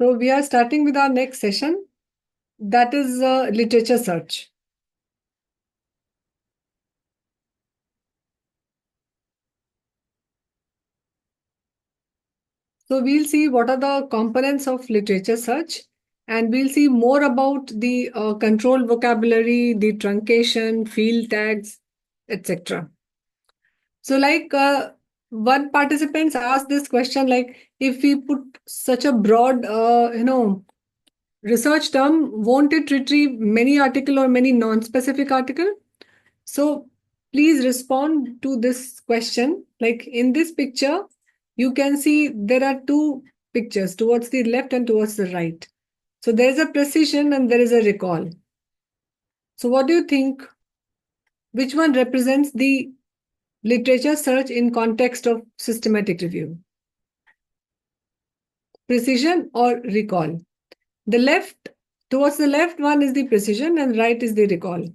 So we are starting with our next session, that is literature search. So we'll see what are the components of literature search, and we'll see more about the control vocabulary, the truncation, field tags, etc. So one participant asked this question, like if we put such a broad, research term, won't it retrieve many article or many non-specific article? So please respond to this question. Like in this picture, you can see there are two pictures towards the left and towards the right. So there is a precision and there is a recall. So what do you think? Which one represents the literature search in context of systematic review? Precision or recall? The left, towards the left one is the precision and right is the recall.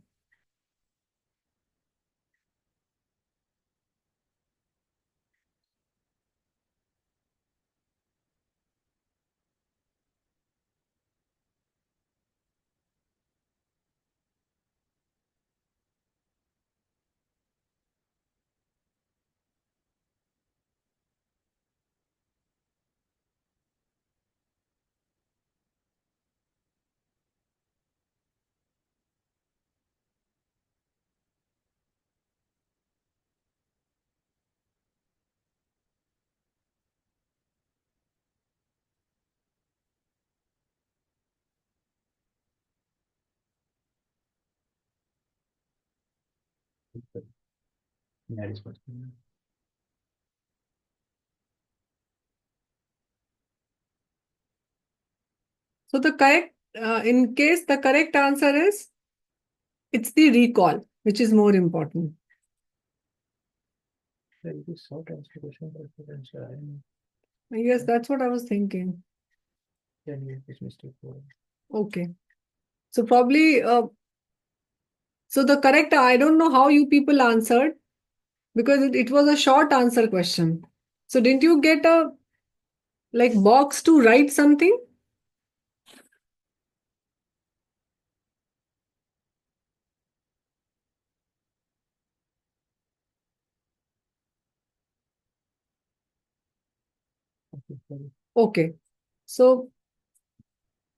That is what. So the correct, in case the correct answer is, it's the recall, which is more important. Short answer question. Yes, that's what I was thinking. Yeah, it's mistake. Okay. So probably, so the correct, I don't know how you people answered because it was a short answer question. So didn't you get a like box to write something? Okay. So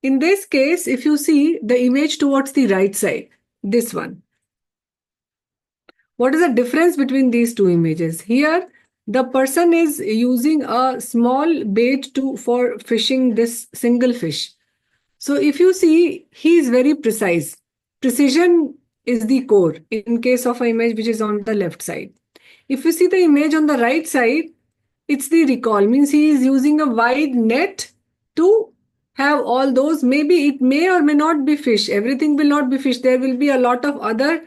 in this case, if you see the image towards the right side, this one, what is the difference between these two images? Here, the person is using a small bait for fishing this single fish. So if you see, he is very precise. Precision is the core in case of an image which is on the left side. If you see the image on the right side, it's the recall, means he is using a wide net to have all those. Maybe it may or may not be fish. Everything will not be fish. There will be a lot of other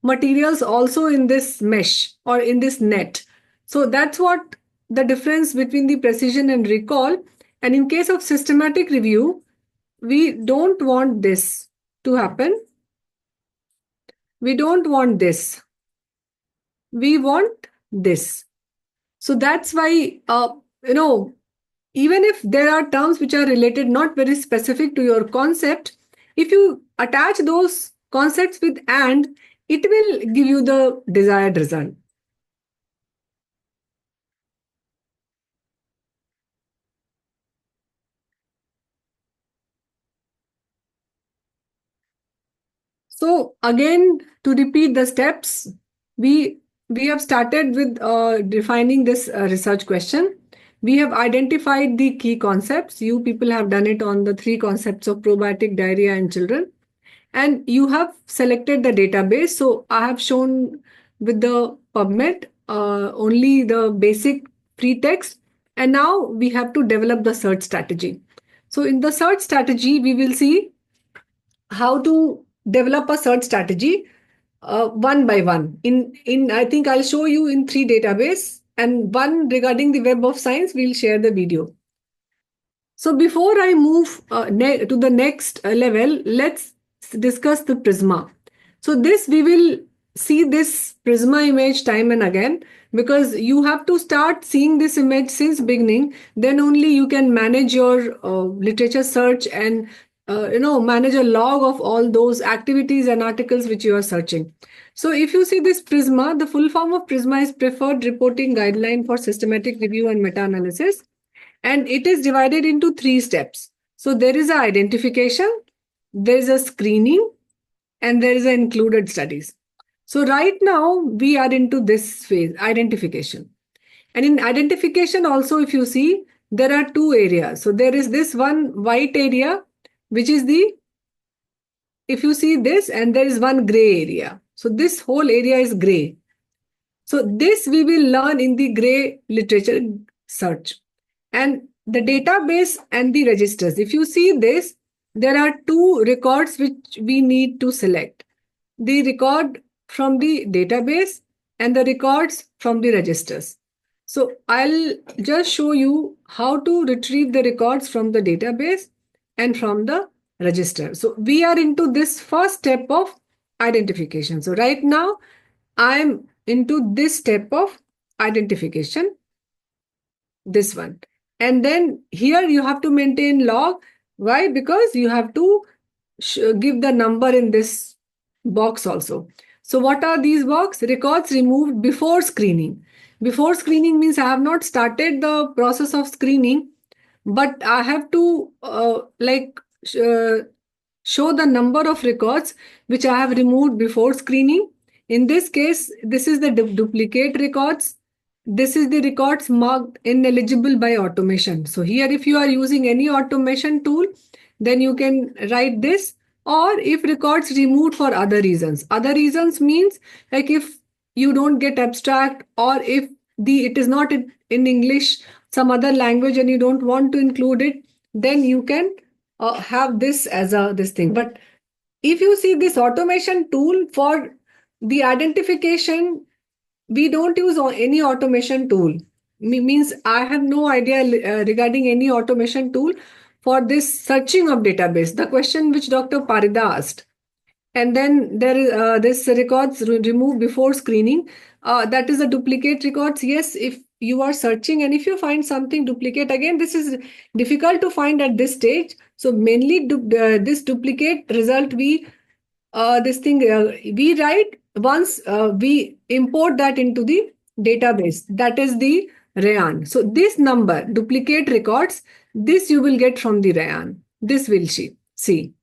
materials also in this mesh or in this net. So that's what the difference between the precision and recall. And in case of systematic review, we don't want this to happen. We don't want this. We want this. So that's why, even if there are terms which are related, not very specific to your concept, if you attach those concepts with and, it will give you the desired result. So again, to repeat the steps, we have started with defining this research question. We have identified the key concepts. You people have done it on the 3 concepts of probiotic, diarrhea, and children. And you have selected the database. So I have shown with the PubMed only the basic free text. And now we have to develop the search strategy. So in the search strategy, we will see how to develop a search strategy one by one. In I think I'll show you in 3 database, and one regarding the Web of Science, we'll share the video. So before I move to the next level, let's discuss the Prisma. So this we will see this Prisma image time and again, because you have to start seeing this image since beginning. Then only you can manage your literature search and manage a log of all those activities and articles which you are searching. So if you see this Prisma, the full form of Prisma is Preferred Reporting Guideline for Systematic Review and Meta-Analysis, and it is divided into 3 steps. So there is a identification, there is a screening, and there is a included studies. So right now we are into this phase, identification. And in identification also, if you see, there are 2 areas. So there is this one white area, which is the, if you see this, and there is one gray area. So this whole area is gray. So this we will learn in the gray literature search. And the database and the registers. If you see this, there are 2 records which we need to select. The record from the database and the records from the registers. So I'll just show you how to retrieve the records from the database and from the register. So we are into this first step of identification. So right now I'm into this step of identification, this one. And then here you have to maintain log. Why? Because you have to give the number in this box also. So what are these box? Records removed before screening. Before screening means I have not started the process of screening, but I have to show the number of records which I have removed before screening. In this case, this is the duplicate records. This is the records marked ineligible by automation. So here, if you are using any automation tool, then you can write this. Or if records removed for other reasons means like if you don't get abstract, or if it is not in English, some other language, and you don't want to include it, then you can have this as a this thing. But if you see this automation tool for the identification, we don't use any automation tool. Means I have no idea regarding any automation tool for this searching of database, the question which Dr. Parida asked. And then there is this records removed before screening. That is a duplicate records. Yes, if you are searching and if you find something duplicate, again, this is difficult to find at this stage. So mainly this duplicate result we write once we import that into the database. That is the RAN. So this number, duplicate records, this you will get from the RAN. This will see.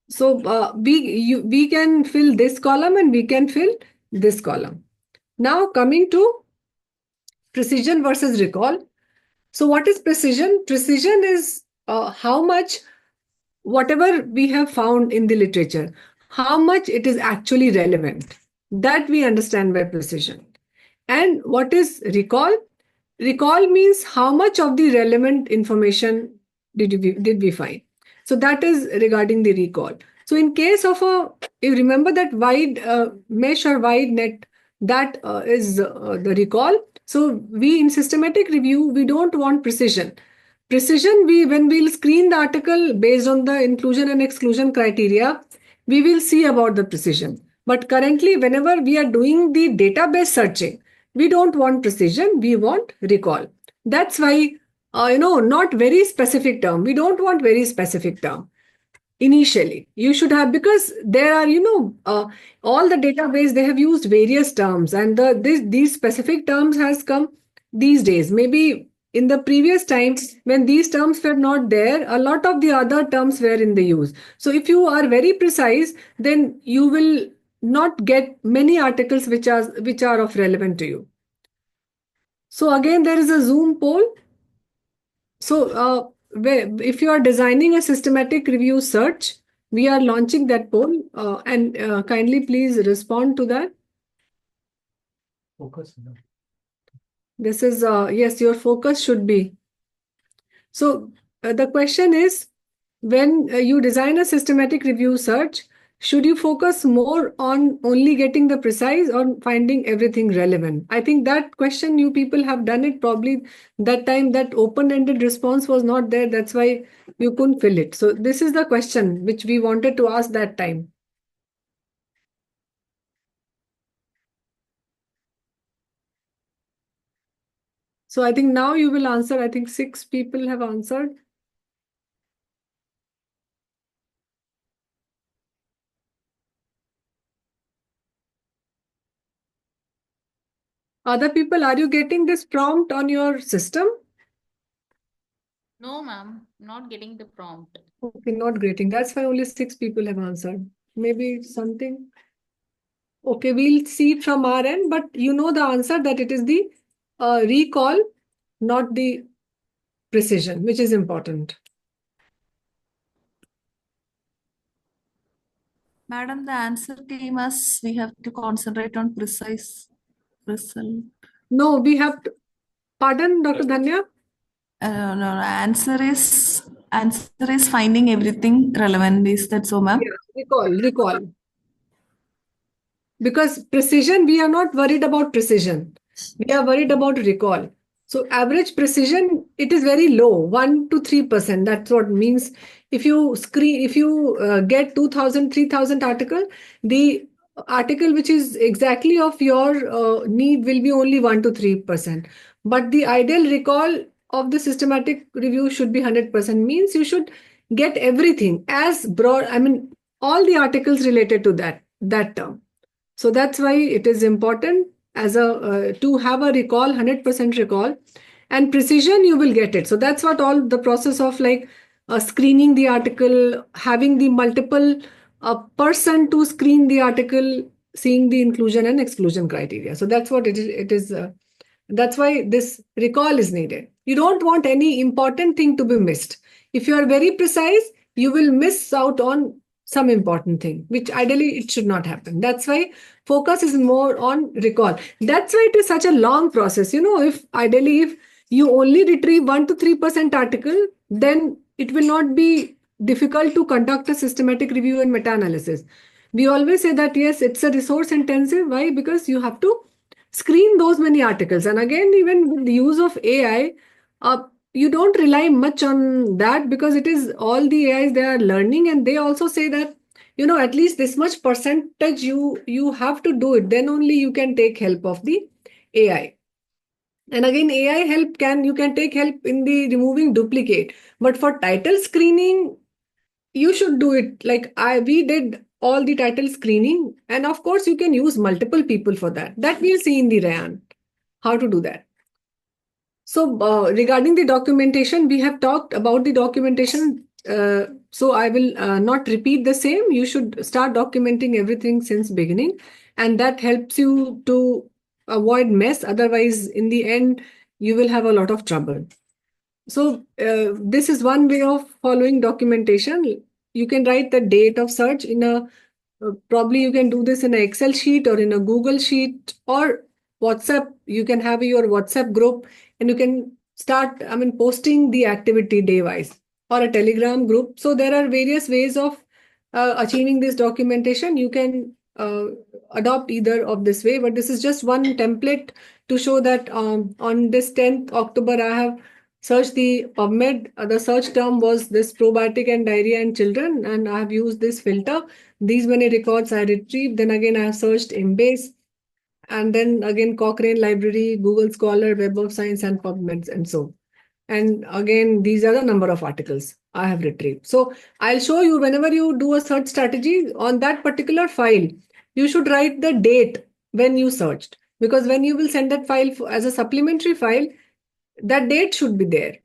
So we can fill this column and we can fill this column. Now coming to precision versus recall. So what is precision? Precision is how much whatever we have found in the literature, how much it is actually relevant. That we understand by precision. And what is recall? Recall means how much of the relevant information did we find. So that is regarding the recall. So in case of you remember that wide mesh or wide net, that is the recall. So we in systematic review, we don't want precision. Precision, when we'll screen the article based on the inclusion and exclusion criteria, we will see about the precision. But currently, whenever we are doing the database searching, we don't want precision, we want recall. That's why, not very specific term. We don't want very specific term. Initially, you should have, because there are, all the database, they have used various terms, and these specific terms has come these days. Maybe in the previous times when these terms were not there, a lot of the other terms were in the use. So if you are very precise, then you will not get many articles which are of relevant to you. So again, there is a Zoom poll. So if you are designing a systematic review search, we are launching that poll, and kindly please respond to that. Focus. No. This is, yes, your focus should be. So the question is, when you design a systematic review search, should you focus more on only getting the precise or finding everything relevant? I think that question you people have done it probably that time, that open-ended response was not there. That's why you couldn't fill it. So this is the question which we wanted to ask that time. So I think now you will answer. I think 6 people have answered. Other people, are you getting this prompt on your system? No, ma'am, not getting the prompt. Okay, not getting. That's why only 6 people have answered. Maybe something. Okay, we'll see it from our end, but you know the answer that it is the recall, not the precision, which is important. Madam, the answer came as we have to concentrate on precise result. No, we have to. Pardon, Dr. Dhanya? No, answer is finding everything relevant. Is that so, ma'am? Yeah, recall. Because precision, we are not worried about precision. We are worried about recall. So average precision, it is very low, 1 to 3%. That's what means. If you get 2,000, 3,000 article, the article which is exactly of your need will be only 1 to 3%. But the ideal recall of the systematic review should be 100%. Means you should get everything as broad. I mean, all the articles related to that term. So that's why it is important as a to have a recall, 100% recall, and precision you will get it. So that's what all the process of like screening the article, having the multiple person to screen the article, seeing the inclusion and exclusion criteria. So that's what it is. That's why this recall is needed. You don't want any important thing to be missed. If you are very precise, you will miss out on some important thing, which ideally it should not happen. That's why focus is more on recall. That's why it is such a long process. If ideally, if you only retrieve 1 to 3% article, then it will not be difficult to conduct a systematic review and meta-analysis. We always say that yes, it's a resource intensive. Why? Because you have to screen those many articles. And again, even with the use of AI, you don't rely much on that because it is all the AIs they are learning, and they also say that at least this much percentage you have to do it. Then only you can take help of the AI. And again, AI help you can take help in the removing duplicate. But for title screening, you should do it like we did all the title screening, and of course you can use multiple people for that we'll see in the Rayan how to do that. So regarding the documentation, we have talked about the documentation, so I will not repeat the same. You should start documenting everything since beginning, and that helps you to avoid mess. Otherwise in the end you will have a lot of trouble. So this is one way of following documentation. You can write the date of search in probably you can do this in an Excel sheet or in a Google sheet or WhatsApp. You can have your WhatsApp group and you can start, posting the activity day wise, or a Telegram group. So there are various ways of achieving this documentation. You can adopt either of this way, but this is just one template to show that on this 10th October, I have searched the PubMed. The search term was this probiotic and diarrhea in children, and I have used this filter. These many records I retrieved. Then again, I have searched Embase, and then again Cochrane Library, Google Scholar, Web of Science, and PubMed, and so. And again, these are the number of articles I have retrieved. So I'll show you whenever you do a search strategy on that particular file, you should write the date when you searched, because when you will send that file as a supplementary file, that date should be there.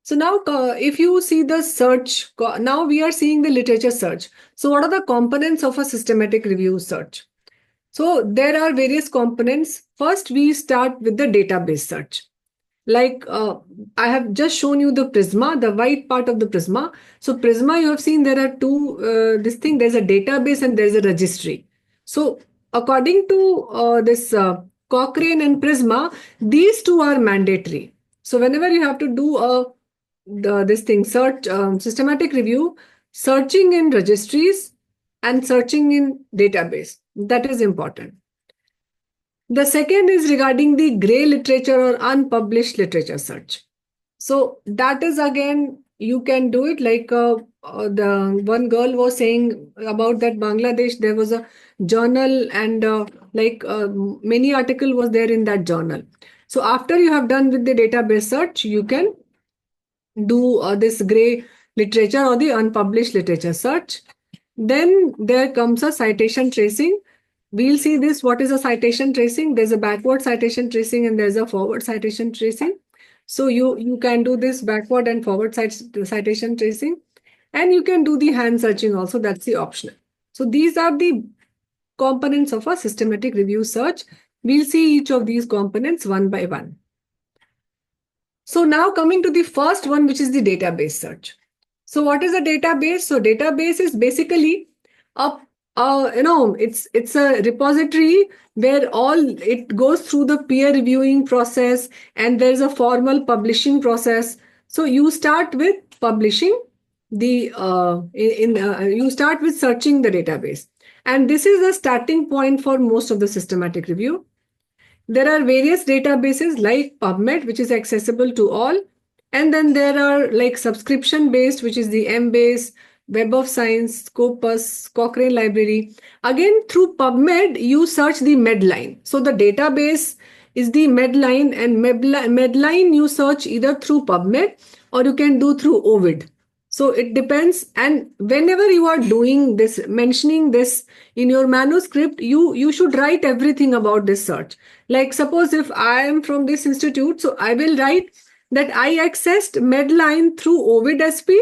So now if you see the search, now we are seeing the literature search. So what are the components of a systematic review search? So there are various components. First, we start with the database search. Like I have just shown you the Prisma, the white part of the Prisma. So Prisma, you have seen there are two, there's a database and there's a registry. So according to this Cochrane and Prisma, these two are mandatory. So whenever you have to do search, systematic review, searching in registries and searching in database, that is important. The second is regarding the gray literature or unpublished literature search. So that is again, you can do it like the one girl was saying about that Bangladesh, there was a journal and many article was there in that journal. So after you have done with the database search, you can do this gray literature or the unpublished literature search. Then there comes a citation tracing. We'll see this. What is a citation tracing? There's a backward citation tracing and there's a forward citation tracing. So you can do this backward and forward citation tracing, and you can do the hand searching also. That's the optional. So these are the components of a systematic review search. We'll see each of these components one by one. So now coming to the first one, which is the database search. So what is a database? So database is basically it's a repository where all it goes through the peer reviewing process, and there's a formal publishing process. So you start with publishing the you start with searching the database, and this is the starting point for most of the systematic review. There are various databases like PubMed, which is accessible to all. And then there are like subscription based, which is the Embase, Web of Science, Scopus, Cochrane Library. Again, through PubMed, you search the Medline. So the database is the Medline, and Medline you search either through PubMed or you can do through Ovid. So it depends. And whenever you are doing this, mentioning this in your manuscript, you should write everything about this search. Like suppose if I am from this institute, so I will write that I accessed Medline through Ovid SP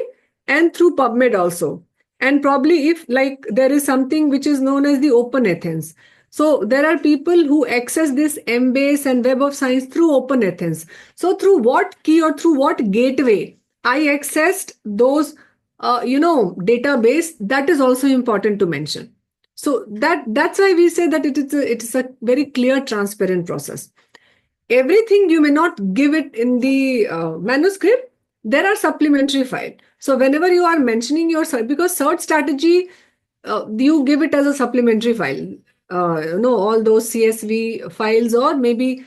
and through PubMed also. And probably if like there is something which is known as the Open Athens. So there are people who access this Embase and Web of Science through Open Athens. So through what key or through what gateway I accessed those, database, that is also important to mention. So that's why we say that it is a very clear, transparent process. Everything you may not give it in the manuscript. There are supplementary files. So whenever you are mentioning your search, because search strategy, you give it as a supplementary file. All those CSV files, or maybe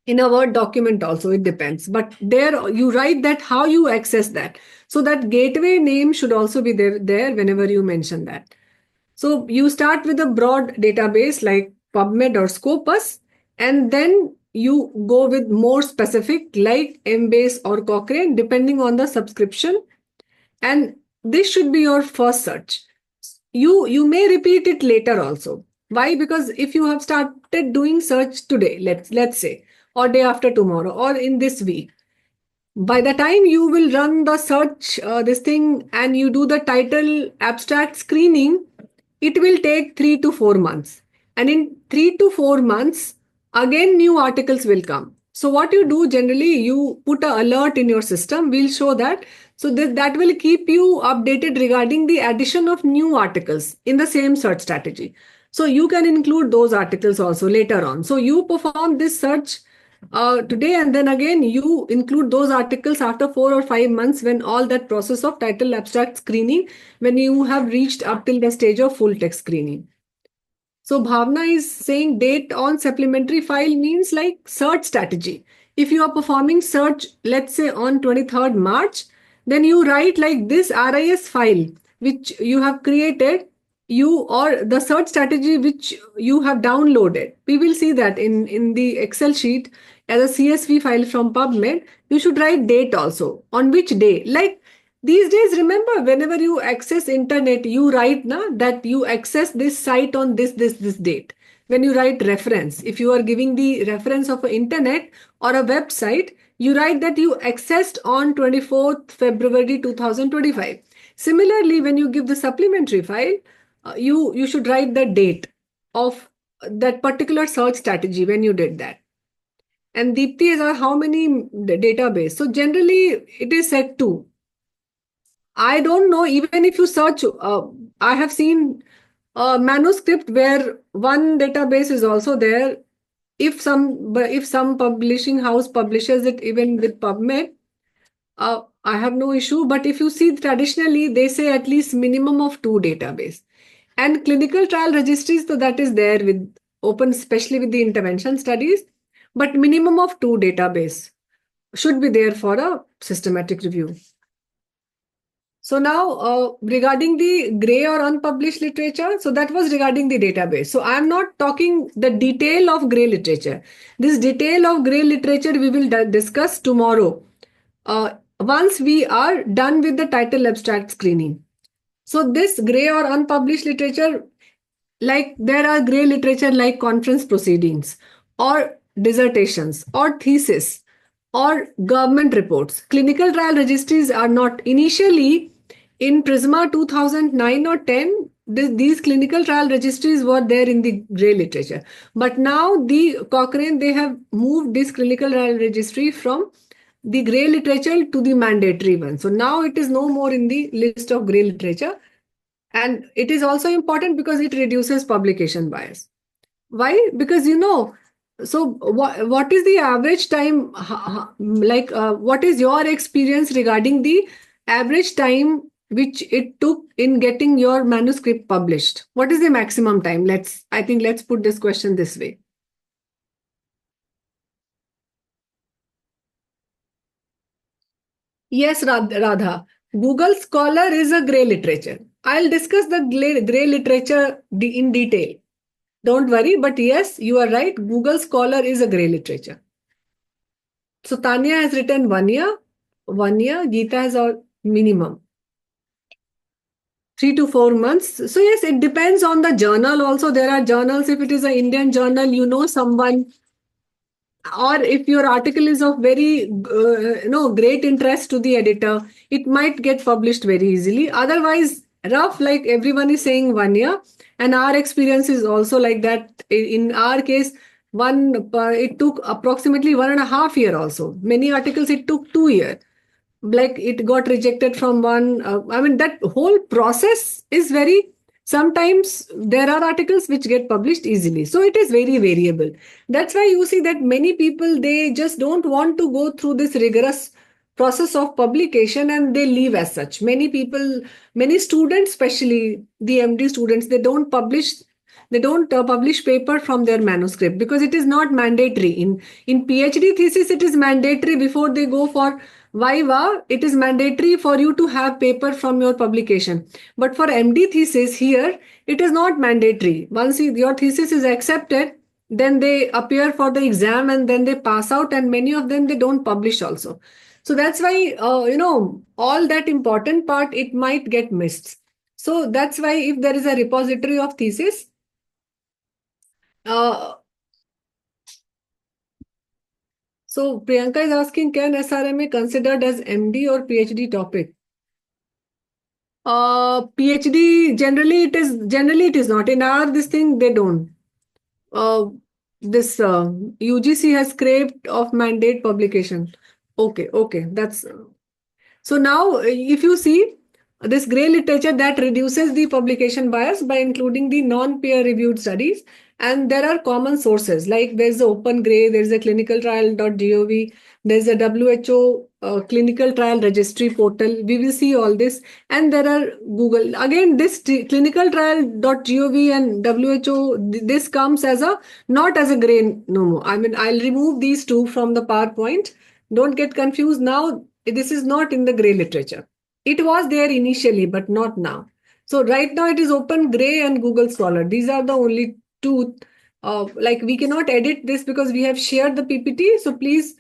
in a Word document also, it depends. But there you write that how you access that. So that gateway name should also be there whenever you mention that. So you start with a broad database like PubMed or Scopus, and then you go with more specific like Embase or Cochrane, depending on the subscription. And this should be your first search. You may repeat it later also. Why? Because if you have started doing search today, let's say, or day after tomorrow, or in this week, by the time you will run the search this thing and you do the title abstract screening, it will take 3 to 4 months. And in 3 to 4 months, again new articles will come. So what you do generally, you put an alert in your system. We'll show that. So that will keep you updated regarding the addition of new articles in the same search strategy. So you can include those articles also later on. So you perform this search today, and then again you include those articles after 4 or 5 months, when all that process of title abstract screening, when you have reached up till the stage of full text screening. So Bhavna is saying date on supplementary file means like search strategy. If you are performing search, let's say on 23rd March, then you write like this RIS file which you have created, you or the search strategy which you have downloaded. We will see that in the Excel sheet as a CSV file from PubMed. You should write date also. On which day? Like these days, remember, whenever you access internet, you write that you access this site on this date. When you write reference, if you are giving the reference of an internet or a website, you write that you accessed on 24th February 2025. Similarly, when you give the supplementary file, you should write the date of that particular search strategy when you did that. And Deepti is how many database? So generally, it is set to. I don't know, even if you search, I have seen a manuscript where one database is also there. If some publishing house publishes it even with PubMed, I have no issue. But if you see traditionally, they say at least minimum of 2 database. And clinical trial registries, so that is there with open, especially with the intervention studies. But minimum of 2 database should be there for a systematic review. So now regarding the gray or unpublished literature, so that was regarding the database. So I'm not talking the detail of gray literature. This detail of gray literature we will discuss tomorrow once we are done with the title abstract screening. So this gray or unpublished literature, like there are gray literature like conference proceedings or dissertations or thesis or government reports. Clinical trial registries are not initially in Prisma 2009 or 10. These clinical trial registries were there in the gray literature, but now the Cochrane, they have moved this clinical trial registry from the gray literature to the mandatory one. So now it is no more in the list of gray literature. And it is also important because it reduces publication bias. Why? Because so what is the average time, like what is your experience regarding the average time which it took in getting your manuscript published? What is the maximum time? Let's put this question this way. Yes, Radha. Google Scholar is a gray literature. I'll discuss the gray literature in detail. Don't worry, but yes, you are right. Google Scholar is a gray literature. So Tanya has written 1 year. 1 year. Geeta has a minimum 3 to 4 months. So yes, it depends on the journal. Also, there are journals. If it is an Indian journal, someone, or if your article is of very great interest to the editor, it might get published very easily. Otherwise, rough, like everyone is saying, 1 year, and our experience is also like that. In our case, it took approximately 1.5 years. Also, many articles it took 2 years. Like it got rejected from one. That whole process is very. Sometimes there are articles which get published easily, so it is very variable. That's why you see that many people, they just don't want to go through this rigorous process of publication and they leave as such. Many people, many students, especially the MD students, they don't publish. They don't publish paper from their manuscript because it is not mandatory. In PhD thesis, it is mandatory before they go for Viva. It is mandatory for you to have paper from your publication. But for MD thesis here, it is not mandatory. Once your thesis is accepted, then they appear for the exam and then they pass out, and many of them, they don't publish also. So that's why, all that important part, it might get missed. So that's why if there is a repository of thesis, so Priyanka is asking, can SRMA considered as MD or PhD topic? PhD generally it is not. In our this thing, they don't. This UGC has scraped of mandate publication. Okay, that's so now if you see this gray literature, that reduces the publication bias by including the non-peer reviewed studies, and there are common sources like there's the open gray, there's a clinicaltrial.gov, there's a WHO clinical trial registry portal. We will see all this, and there are Google again. This clinicaltrial.gov and WHO, this comes as a not as a gray no more. I'll remove these two from the PowerPoint. Don't get confused now. This is not in the gray literature. It was there initially, but not now. So right now it is Open Gray and Google Scholar. These are the only two. Like we cannot edit this because we have shared the PPT. So please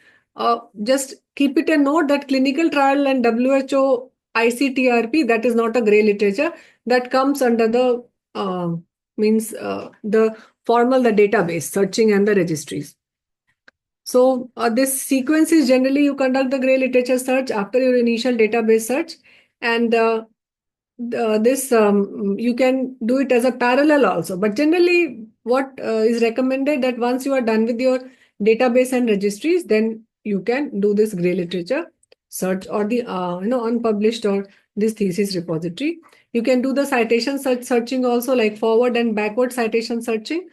just keep it a note that clinical trial and WHO ICTRP, that is not a gray literature. That comes under the the formal, the database searching and the registries. So this sequence is generally you conduct the gray literature search after your initial database search, and this you can do it as a parallel also. But generally, what is recommended that once you are done with your database and registries, then you can do this gray literature search or the unpublished or this thesis repository. You can do the citation searching also, like forward and backward citation searching.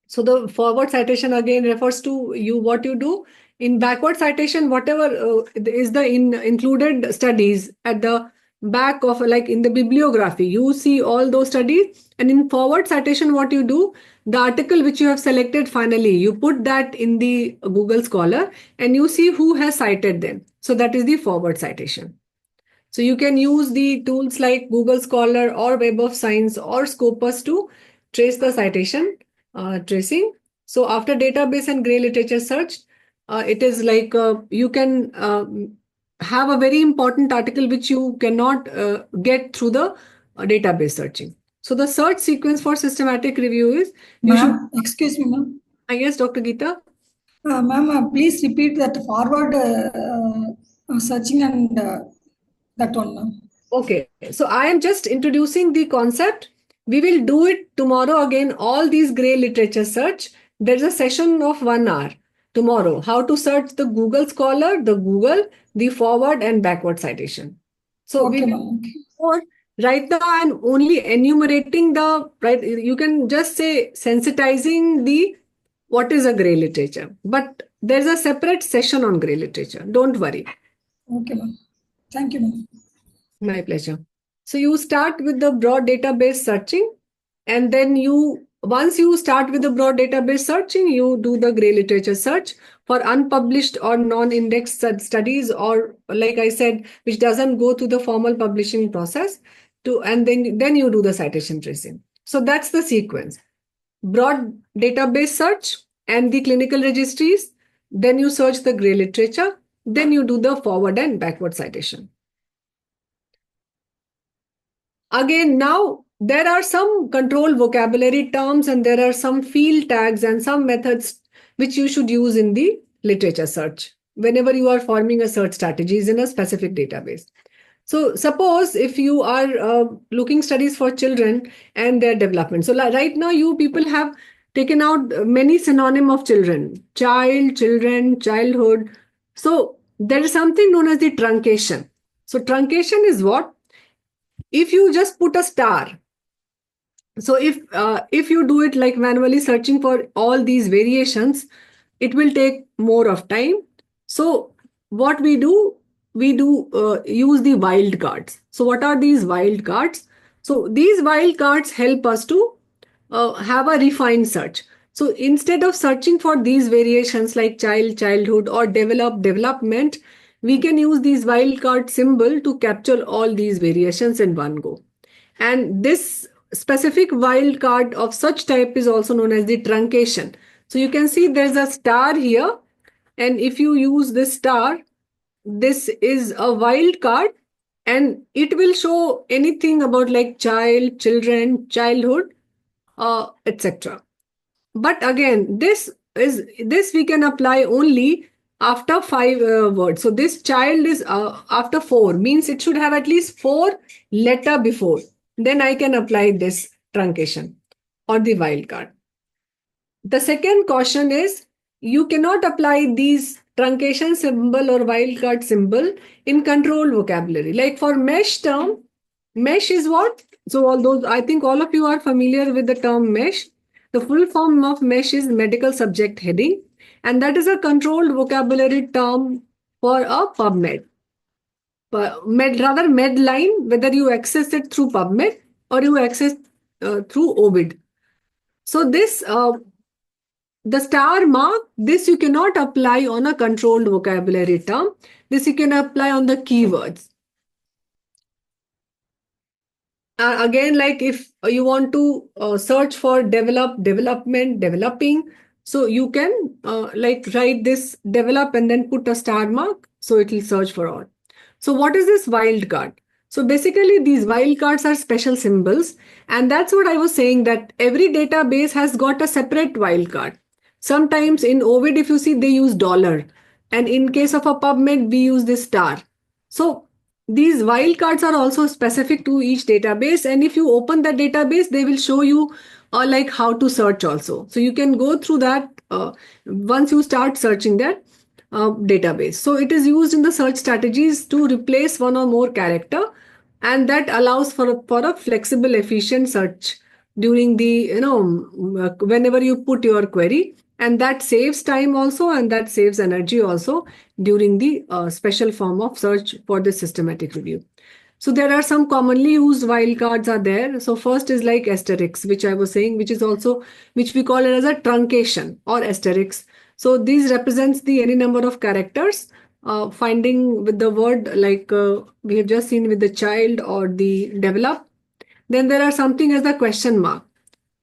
So the forward citation again refers to what you do. In backward citation, whatever is the included studies at the back of, like in the bibliography, you see all those studies. And in forward citation, what you do, the article which you have selected finally, you put that in the Google Scholar and you see who has cited them. So that is the forward citation. So you can use the tools like Google Scholar or Web of Science or Scopus to trace the citation tracing. So after database and gray literature search, it is like you can have a very important article which you cannot get through the database searching. So the search sequence for systematic review is you should. Ma'am, excuse me, ma'am. Yes, Dr. Geeta. Ma'am, please repeat that forward searching and that one, ma'am. Okay, so I am just introducing the concept. We will do it tomorrow again. All these gray literature search. There's a session of 1 hour tomorrow. How to search the Google Scholar, the Google, the forward and backward citation. So Okay, we ma'am. Okay. or right now I'm only enumerating the right. You can just say sensitizing the what is a gray literature, but there's a separate session on gray literature. Don't worry. Okay, ma'am. Thank you, ma'am. My pleasure. So you start with the broad database searching, and then once you start with the broad database searching, you do the gray literature search for unpublished or non-indexed studies, or like I said, which doesn't go through the formal publishing process and then you do the citation tracing. So that's the sequence. Broad database search and the clinical registries, then you search the gray literature, then you do the forward and backward citation. Again, now there are some control vocabulary terms and there are some field tags and some methods which you should use in the literature search whenever you are forming a search strategies in a specific database. So suppose if you are looking studies for children and their development. So right now you people have taken out many synonym of children, child, children, childhood. So there is something known as the truncation. So truncation is what? If you just put a star, so if you do it like manually searching for all these variations, it will take more of time. So what we do use the wildcards. So what are these wildcards? So these wildcards help us to have a refined search. So instead of searching for these variations like child, childhood or development, we can use these wildcard symbol to capture all these variations in one go. And this specific wildcard of such type is also known as the truncation. So you can see there's a star here. And if you use this star, this is a wildcard and it will show anything about like child, children, childhood, etc. But again, this we can apply only after 5 words. So this child is after 4, means it should have at least 4 letter before. Then I can apply this truncation or the wildcard. The second caution is you cannot apply these truncation symbol or wildcard symbol in control vocabulary. Like for mesh term, mesh is what? So although I think all of you are familiar with the term mesh, the full form of mesh is medical subject heading, and that is a controlled vocabulary term for a PubMed. Medline, whether you access it through PubMed or you access through Ovid. So this, the star mark, this you cannot apply on a controlled vocabulary term. This you can apply on the keywords. Again, like if you want to search for development, developing, so you can like write this develop and then put a star mark, so it will search for all. So what is this wildcard? So basically these wildcards are special symbols, and that's what I was saying, that every database has got a separate wildcard. Sometimes in Ovid, if you see, they use $, and in case of a PubMed, we use this star. So these wildcards are also specific to each database, and if you open the database, they will show you like how to search also. So you can go through that once you start searching that database. So it is used in the search strategies to replace one or more character, and that allows for a flexible, efficient search during the whenever you put your query, and that saves time also, and that saves energy also during the special form of search for the systematic review. So there are some commonly used wildcards are there. So first is like asterisk, which I was saying, which we call it as a truncation or asterisk. So these represents the any number of characters finding with the word like we have just seen with the child or the develop. Then there are something as the question mark.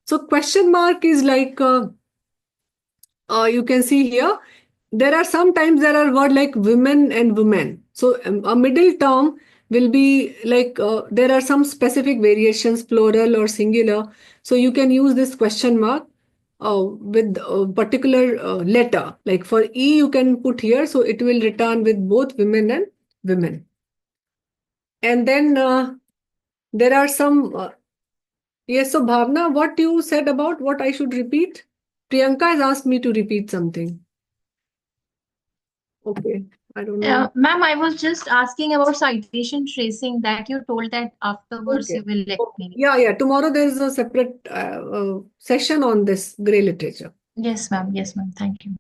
So question mark is like you can see here. There are sometimes there are word like women and women. So a middle term will be like there are some specific variations, plural or singular. So you can use this question mark with a particular letter. Like for E, you can put here, so it will return with both women and women. And then there are some. Yes, so Bhavna, what you said about what I should repeat? Priyanka has asked me to repeat something. Okay, I don't know. Ma'am, I was just asking about citation tracing that you told that afterwards Okay. you will let Okay. me. Yeah, tomorrow there is a separate session on this grey literature. Yes, ma'am. Yes, ma'am. Thank you.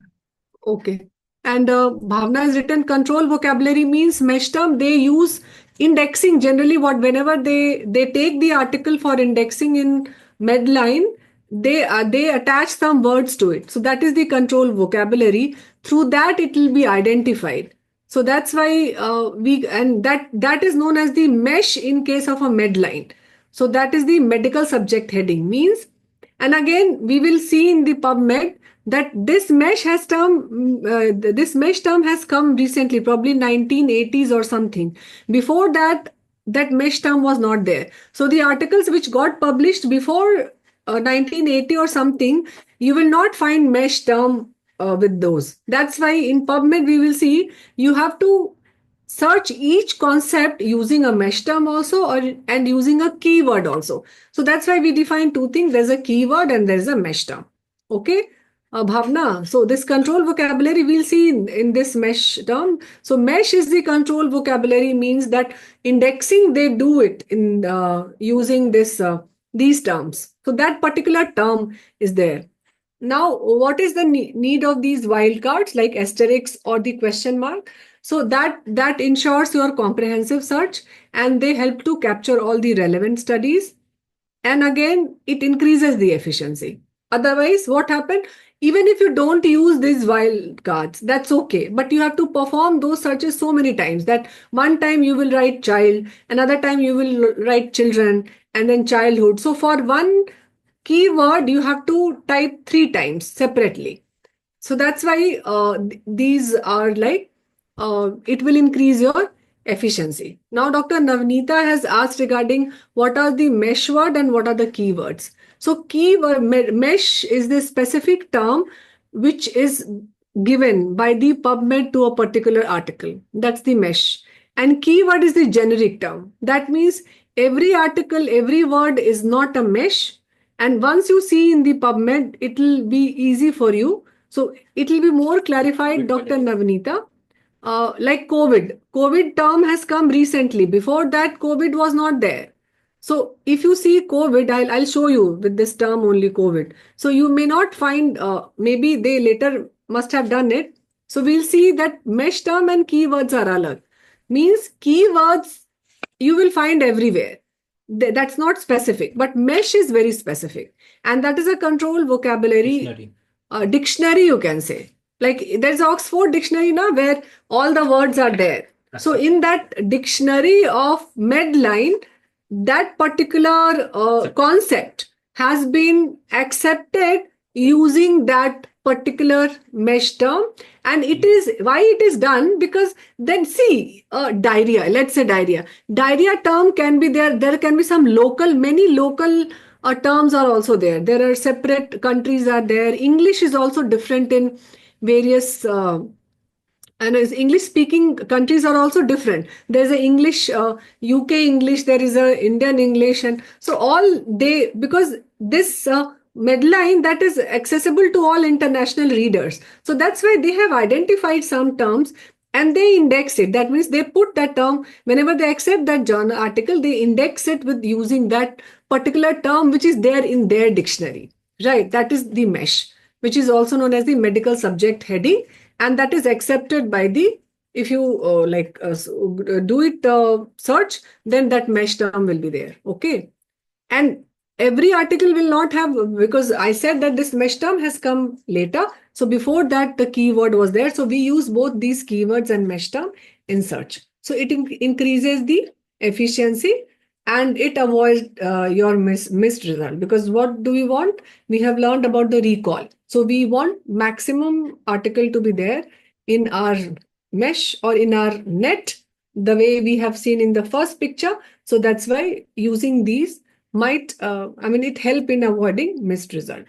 Okay. And Bhavna has written control vocabulary means mesh term. They use indexing generally. Whenever they take the article for indexing in Medline, they attach some words to it. So that is the control vocabulary. Through that, it will be identified. So that's why that is known as the mesh in case of a Medline. So that is the medical subject heading means. And again, we will see in the PubMed that this mesh term has come recently, probably 1980s or something. Before that, that mesh term was not there. So the articles which got published before 1980 or something, you will not find mesh term with those. That's why in PubMed we will see you have to search each concept using a mesh term also and using a keyword also. So that's why we define two things. There's a keyword and there's a mesh term. Okay. Bhavna, so this control vocabulary we'll see in this mesh term. So mesh is the control vocabulary means that indexing they do it in using these terms. So that particular term is there. Now, what is the need of these wildcards like asterisk or the question mark? So that ensures your comprehensive search and they help to capture all the relevant studies. And again, it increases the efficiency. Otherwise, what happened? Even if you don't use these wildcards, that's okay. But you have to perform those searches so many times that one time you will write child, another time you will write children, and then childhood. So for one keyword, you have to type 3 times separately. So that's why these are like, it will increase your efficiency. Now, Dr. Navneeta has asked regarding what are the mesh word and what are the keywords. So keyword mesh is the specific term which is given by the PubMed to a particular article. That's the mesh. And keyword is the generic term. That means every article, every word is not a mesh. And once you see in the PubMed, it will be easy for you. So it will be more clarified, Dr. Navneeta. Like COVID. COVID term has come recently. Before that, COVID was not there. So if you see COVID, I'll show you with this term only COVID. So you may not find, maybe they later must have done it. So we'll see that mesh term and keywords are alag. Means keywords you will find everywhere. That's not specific, but mesh is very specific. And that is a control vocabulary dictionary, you can say. Like there's Oxford dictionary now where all the words are there. So in that dictionary of Medline, that particular concept has been accepted using that particular mesh term. And it is why it is done because then see diarrhea, let's say diarrhea term can be there can be some many local terms are also there. There are separate countries are there. English is also different in various and as English speaking countries are also different. There's a English, UK English, there is a Indian English, and so all they, because this Medline that is accessible to all international readers. So that's why they have identified some terms and they index it. That means they put that term, whenever they accept that journal article, they index it with using that particular term which is there in their dictionary. Right, that is the mesh, which is also known as the medical subject heading, and that is accepted by the, if you do it search, then that mesh term will be there. Okay. And every article will not have, because I said that this mesh term has come later. So before that, the keyword was there. So we use both these keywords and mesh term in search. So it increases the efficiency and it avoids your missed result. Because what do we want? We have learned about the recall. So we want maximum article to be there in our mesh or in our net, the way we have seen in the first picture. So that's why using these might, it help in avoiding missed result.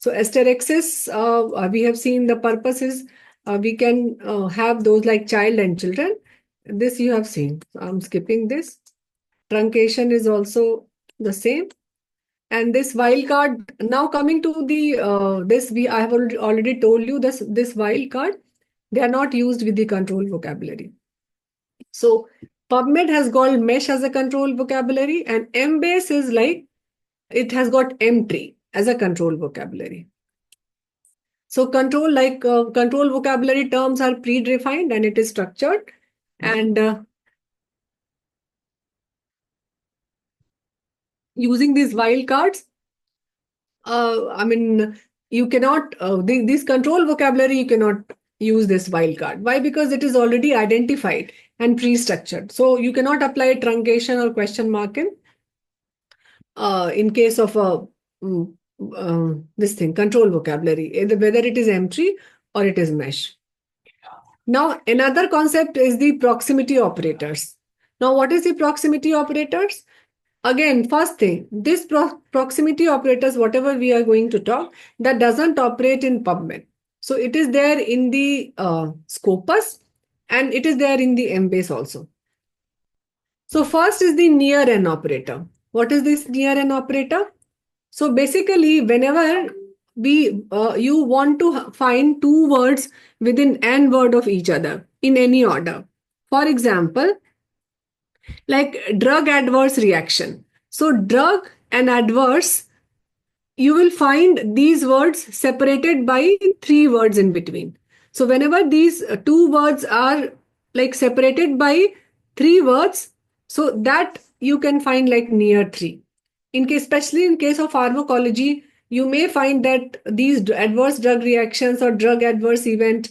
So asterisks, we have seen the purpose is we can have those like child and children. This you have seen. So I'm skipping this. Truncation is also the same. And this wildcard, now coming to the, I have already told you this wildcard, they are not used with the control vocabulary. So PubMed has got mesh as a control vocabulary, and Embase is like, it has got M-tree as a control vocabulary. So control vocabulary terms are predefined and it is structured. And using these wildcards, you cannot, this control vocabulary, you cannot use this wildcard. Why? Because it is already identified and pre-structured. So you cannot apply truncation or question mark in case of this thing, control vocabulary, whether it is M-tree or it is mesh. Now, another concept is the proximity operators. Now, what is the proximity operators? Again, first thing, this proximity operators, whatever we are going to talk, that doesn't operate in PubMed. So it is there in the Scopus and it is there in the Embase also. So first is the near N operator. What is this near N operator? So basically, whenever you want to find two words within N word of each other in any order. For example, like drug adverse reaction. So drug and adverse, you will find these words separated by three words in between. So whenever these two words are like separated by three words, so that you can find like near three. Especially in case of pharmacology, you may find that these adverse drug reactions or drug adverse event,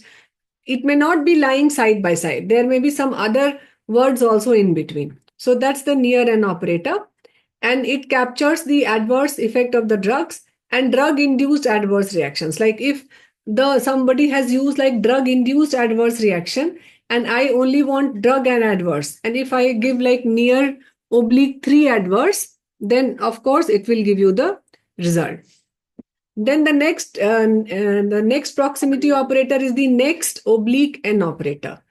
it may not be lying side by side. There may be some other words also in between. So that's the near N operator. And it captures the adverse effect of the drugs and drug-induced adverse reactions. Like if somebody has used like drug-induced adverse reaction, and I only want drug and adverse. And if I give like near oblique 3 adverse, then of course it will give you the result. Then the next proximity operator is the next oblique N operator.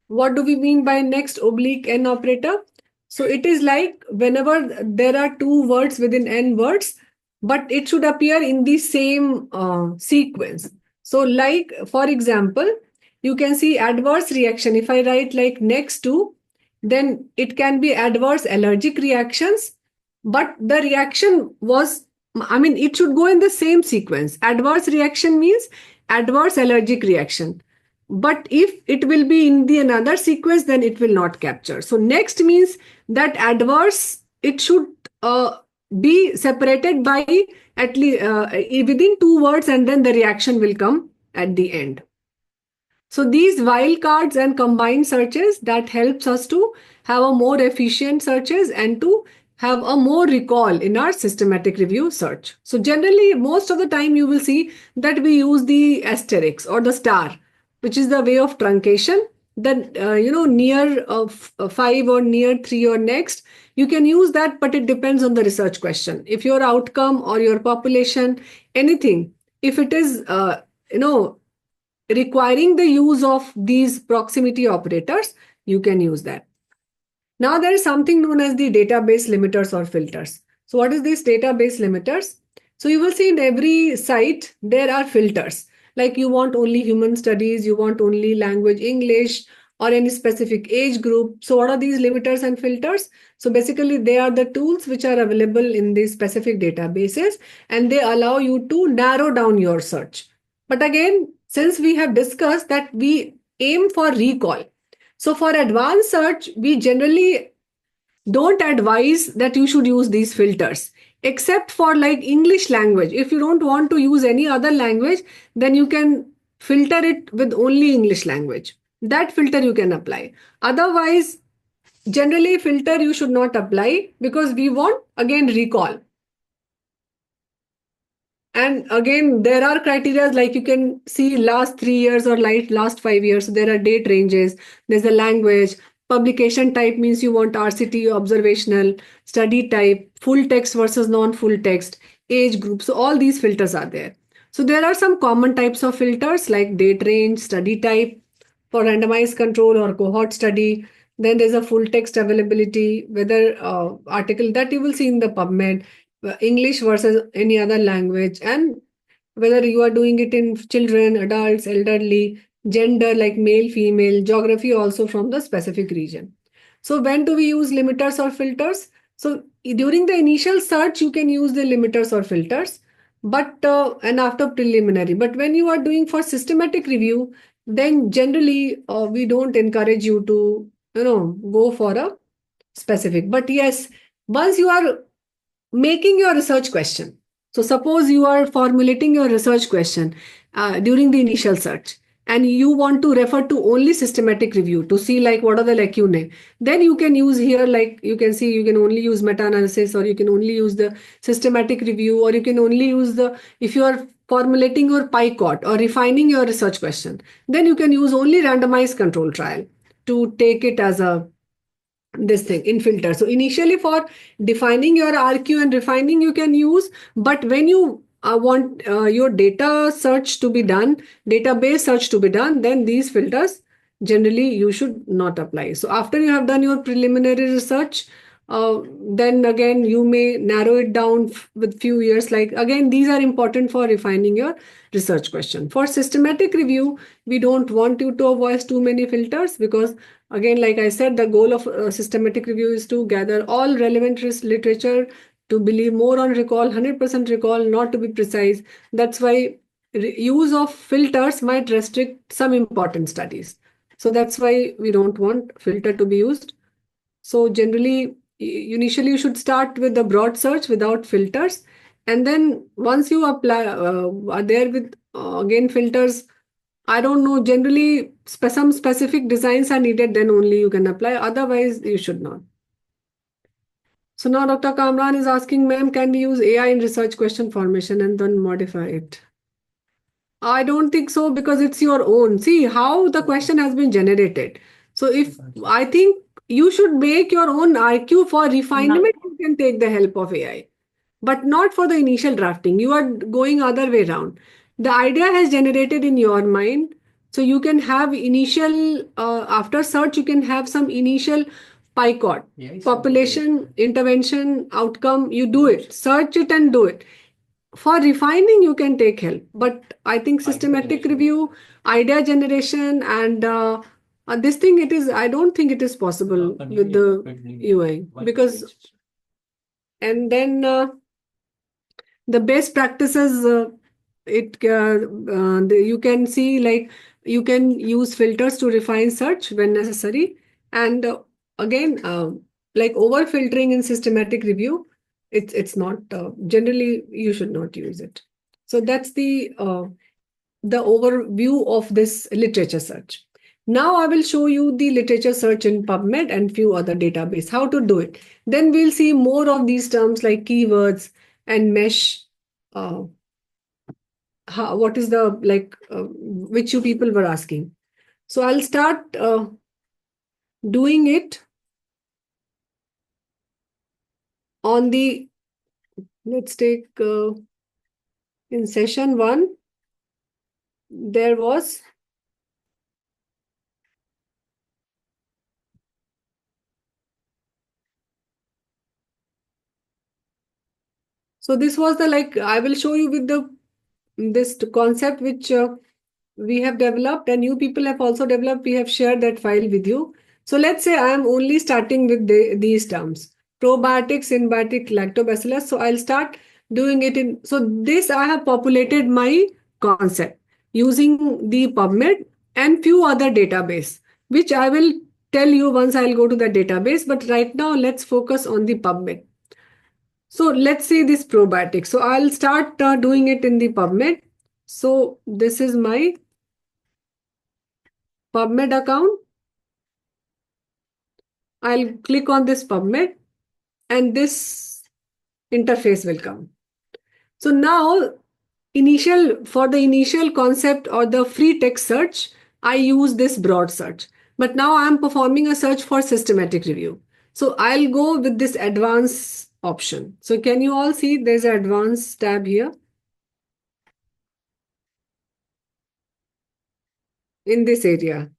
What do we mean by next oblique N operator? So it is like whenever there are two words within N words, but it should appear in the same sequence. So like, for example, you can see adverse reaction. If I write like next to, then it can be adverse allergic reactions, but the reaction was, it should go in the same sequence. Adverse reaction means adverse allergic reaction. But if it will be in the another sequence, then it will not capture. So next means that adverse, it should be separated by at least within two words, and then the reaction will come at the end. So these wildcards and combined searches, that helps us to have a more efficient searches and to have a more recall in our systematic review search. So generally, most of the time you will see that we use the asterisk or the star, which is the way of truncation. Then, near 5 or near 3 or next, you can use that, but it depends on the research question. If your outcome or your population, anything, if it is, requiring the use of these proximity operators, you can use that. Now there is something known as the database limiters or filters. So what is this database limiters? So you will see in every site, there are filters. Like you want only human studies, you want only language English or any specific age group. So what are these limiters and filters? So basically they are the tools which are available in these specific databases, and they allow you to narrow down your search. But again, since we have discussed that we aim for recall, so for advanced search, we generally don't advise that you should use these filters. except for like English language. If you don't want to use any other language, then you can filter it with only English language. That filter you can apply. Otherwise, generally filter you should not apply, because we want again recall. And again, there are criteria, like you can see last 3 years or like last 5 years. So there are date ranges, there's a language, publication type means you want RCT, observational, study type, full text versus non-full text, age group. So all these filters are there. So there are some common types of filters like date range, study type for randomized control or cohort study. Then there's a full text availability, whether article that you will see in the PubMed, English versus any other language, and whether you are doing it in children, adults, elderly, gender like male, female, geography also from the specific region. So when do we use limiters or filters? So during the initial search, you can use the limiters or filters, but and after preliminary. But when you are doing for systematic review, then generally we don't encourage you to go for a specific. But yes, once you are making your research question. So suppose you are formulating your research question during the initial search, and you want to refer to only systematic review to see like what are the lacunae. Then you can use here, like you can see, you can only use meta-analysis, or you can only use the systematic review, or you can only use the, if you are formulating your PICOT or refining your research question, then you can use only randomized control trial to take it as a this thing in filter. So initially for defining your RQ and refining you can use, but when you want your data search to be done, database search to be done, then these filters generally you should not apply. So after you have done your preliminary research, then again you may narrow it down with few years. Like again, these are important for refining your research question. For systematic review, we don't want you to avoid too many filters, because again, like I said, the goal of systematic review is to gather all relevant literature, to believe more on recall, 100% recall, not to be precise. That's why use of filters might restrict some important studies. So that's why we don't want filter to be used. So generally, initially you should start with the broad search without filters. And then once you apply, are there with again filters, I don't know, generally some specific designs are needed, then only you can apply. Otherwise, you should not. So now Dr. Kamran is asking, ma'am, can we use AI in research question formation and then modify it? I don't think so, because it's your own. See how the question has been generated. So if I think you should make your own IQ for refinement, you can take the help of AI, but not for the initial drafting. You are going other way around. The idea has generated in your mind. So you can have initial, after search, you can have some initial PICOT, population, intervention, outcome. You do it, search it and do it. For refining, you can take help. But I think systematic review, idea generation, and this thing, I don't think it is possible with the UI, because, and then the best practices, you can see, like you can use filters to refine search when necessary. And again, like over filtering in systematic review, it's not, generally you should not use it. So that's the overview of this literature search. Now I will show you the literature search in PubMed and few other database, how to do it. Then we'll see more of these terms like keywords and mesh. What is the, like, which you people were asking. So I'll start doing it on the, let's take in session 1, there was so this was the, like, I will show you with the this concept which we have developed, and you people have also developed. We have shared that file with you. So let's say I am only starting with these terms: probiotics, synbiotic, lactobacillus. So I'll start doing it in, so this I have populated my concept using the PubMed and few other database, which I will tell you once I'll go to the database. But right now let's focus on the PubMed. So let's see this probiotic. So I'll start doing it in the PubMed. So this is my PubMed account. I'll click on this PubMed and this interface will come. So now for the initial concept or the free text search, I use this broad search. But now I'm performing a search for systematic review. So I'll go with this advanced option. So can you all see there's an advanced tab here in this area.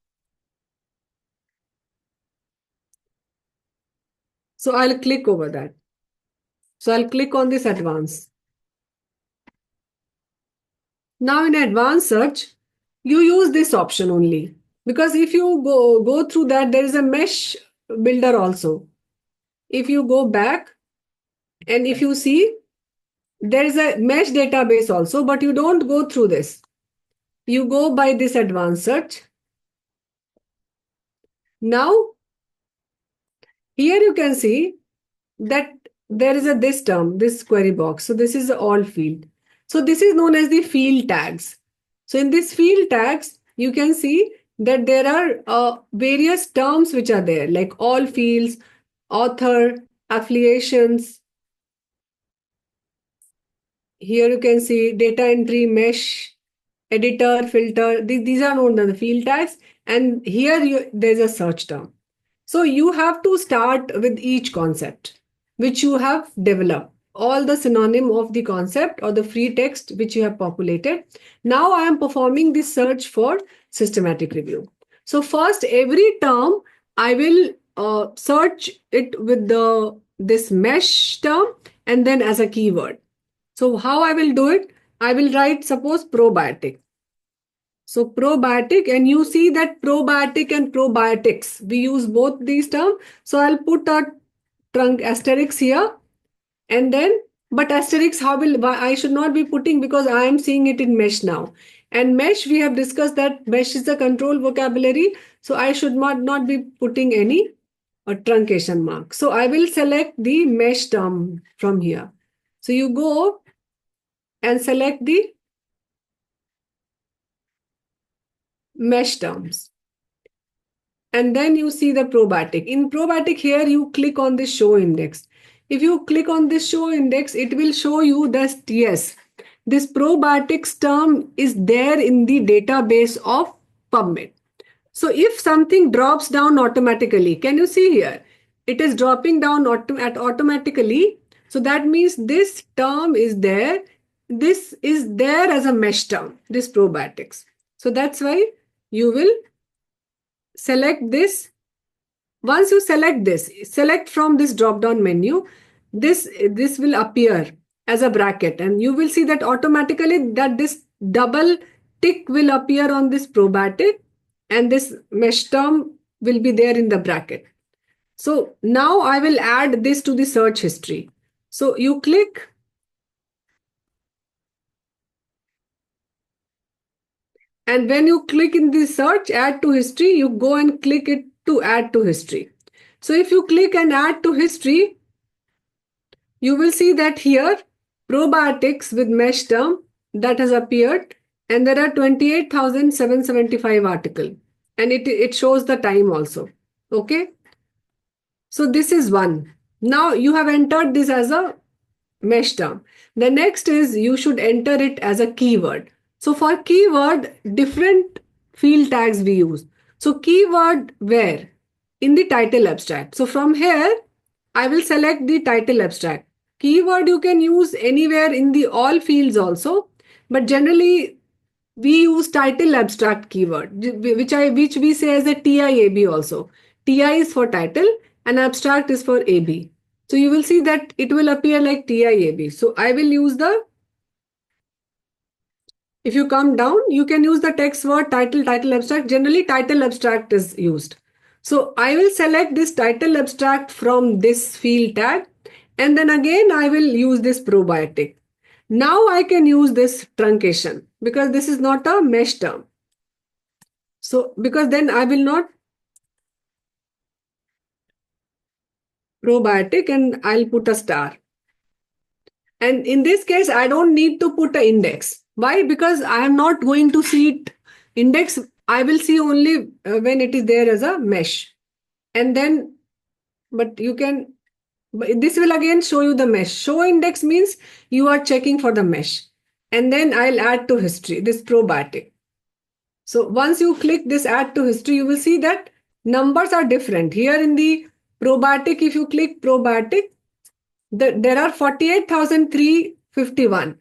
So I'll click over that. So I'll click on this advanced. Now in advanced search, you use this option only. Because if you go through that, there is a mesh builder also. If you go back and if you see, there is a mesh database also, but you don't go through this. You go by this advanced search. Now, here you can see that there is this term, this query box. So this is the all field. So this is known as the field tags. So in this field tags, you can see that there are various terms which are there, like all fields, author, affiliations. Here you can see data entry, mesh, editor, filter. These are known as the field tags. And here there's a search term. So you have to start with each concept which you have developed. All the synonym of the concept or the free text which you have populated. Now I am performing this search for systematic review. So first, every term I will search it with this mesh term and then as a keyword. So how I will do it? I will write, suppose, probiotic. So probiotic, and you see that probiotic and probiotics, we use both these terms. So I'll put a trunk asterisk here, and then, but asterisk, I should not be putting because I am seeing it in mesh now. And mesh, we have discussed that mesh is the control vocabulary. So I should not be putting any truncation mark. So I will select the mesh term from here. So you go and select the mesh terms. And then you see the probiotic. In probiotic here, you click on this show index. If you click on this show index, it will show you that yes, this probiotics term is there in the database of PubMed. So if something drops down automatically, can you see here? It is dropping down automatically. So that means this term is there. This is there as a mesh term, this probiotics. So that's why you will select this. Once you select this, select from this drop down menu, this will appear as a bracket and you will see that automatically that this double tick will appear on this probiotic and this mesh term will be there in the bracket. So now I will add this to the search history. So you click and when you click in the search add to history, you go and click it to add to history. So if you click and add to history, you will see that here probiotics with mesh term that has appeared and there are 28,775 articles and it shows the time also. Okay. So this is one. Now you have entered this as a mesh term. The next is you should enter it as a keyword. So for keyword, different field tags we use. So keyword where? In the title abstract. So from here, I will select the title abstract. Keyword you can use anywhere in the all fields also, but generally we use title abstract keyword, which we say as a TIAB also. TI is for title and abstract is for AB. So you will see that it will appear like TIAB. So I will use if you come down, you can use the text word title abstract. Generally title abstract is used. So I will select this title abstract from this field tag and then again I will use this probiotic. Now I can use this truncation because this is not a mesh term. So because then I will not probiotic and I'll put a star. And in this case, I don't need to put an index. Why? Because I am not going to see it index. I will see only when it is there as a mesh. And then, but you can, but this will again show you the mesh. Show index means you are checking for the mesh. And then I'll add to history, this probiotic. So once you click this add to history, you will see that numbers are different. Here in the probiotic, if you click probiotic, there are 48,351.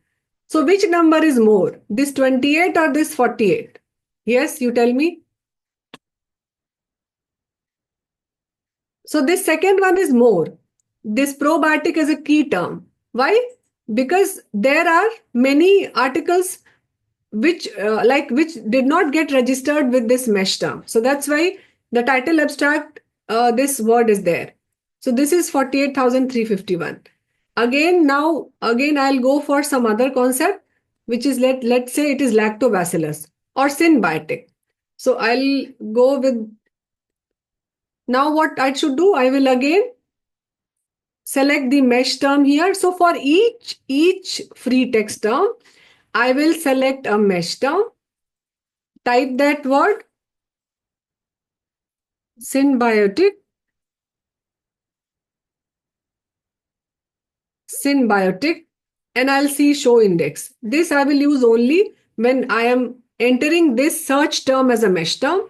So which number is more, this 28 or this 48? Yes, you tell me. So this second one is more. This probiotic is a key term. Why? Because there are many articles which did not get registered with this mesh term. So that's why the title abstract, this word is there. So this is 48,351. Again, I'll go for some other concept, which is let's say it is lactobacillus or synbiotic. So I'll go with, now what I should do, I will again select the mesh term here. So for each free text term, I will select a mesh term, type that word, synbiotic, and I'll see show index. This I will use only when I am entering this search term as a mesh term.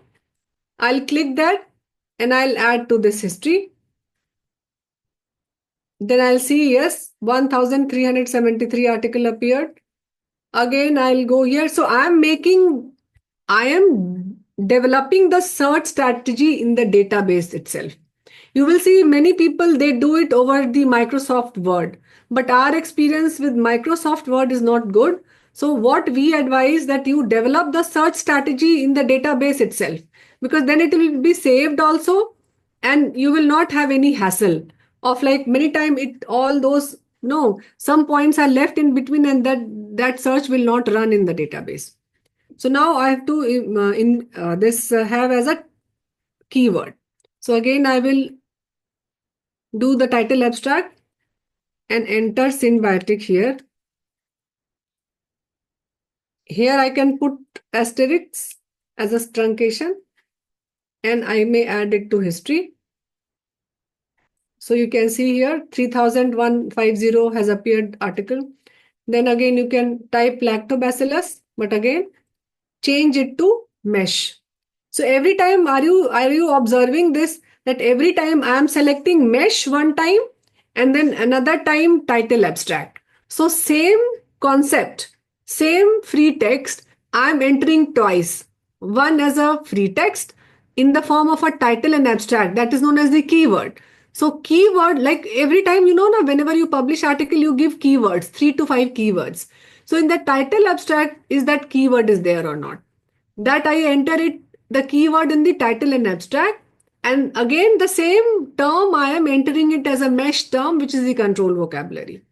I'll click that and I'll add to this history. Then I'll see, yes, 1,373 article appeared. Again, I'll go here. So I am developing the search strategy in the database itself. You will see many people, they do it over the Microsoft Word, but our experience with Microsoft Word is not good. So what we advise that you develop the search strategy in the database itself, because then it will be saved also, and you will not have any hassle of like many time all those, no, some points are left in between, and that search will not run in the database. So now I have to have as a keyword. So again, I will do the title abstract and enter synbiotic here. Here I can put asterisks as a truncation, and I may add it to history. So you can see here 3,150 has appeared article. Then again you can type lactobacillus, but again change it to mesh. So every time are you observing this, that every time I am selecting mesh one time and then another time title abstract. So same concept, same free text, I am entering twice. One as a free text in the form of a title and abstract, that is known as the keyword. So keyword, like every time, whenever you publish article, you give keywords, 3 to 5 keywords. So in the title abstract, is that keyword is there or not? That I enter it, the keyword in the title and abstract. And again, the same term, I am entering it as a mesh term, which is the control vocabulary.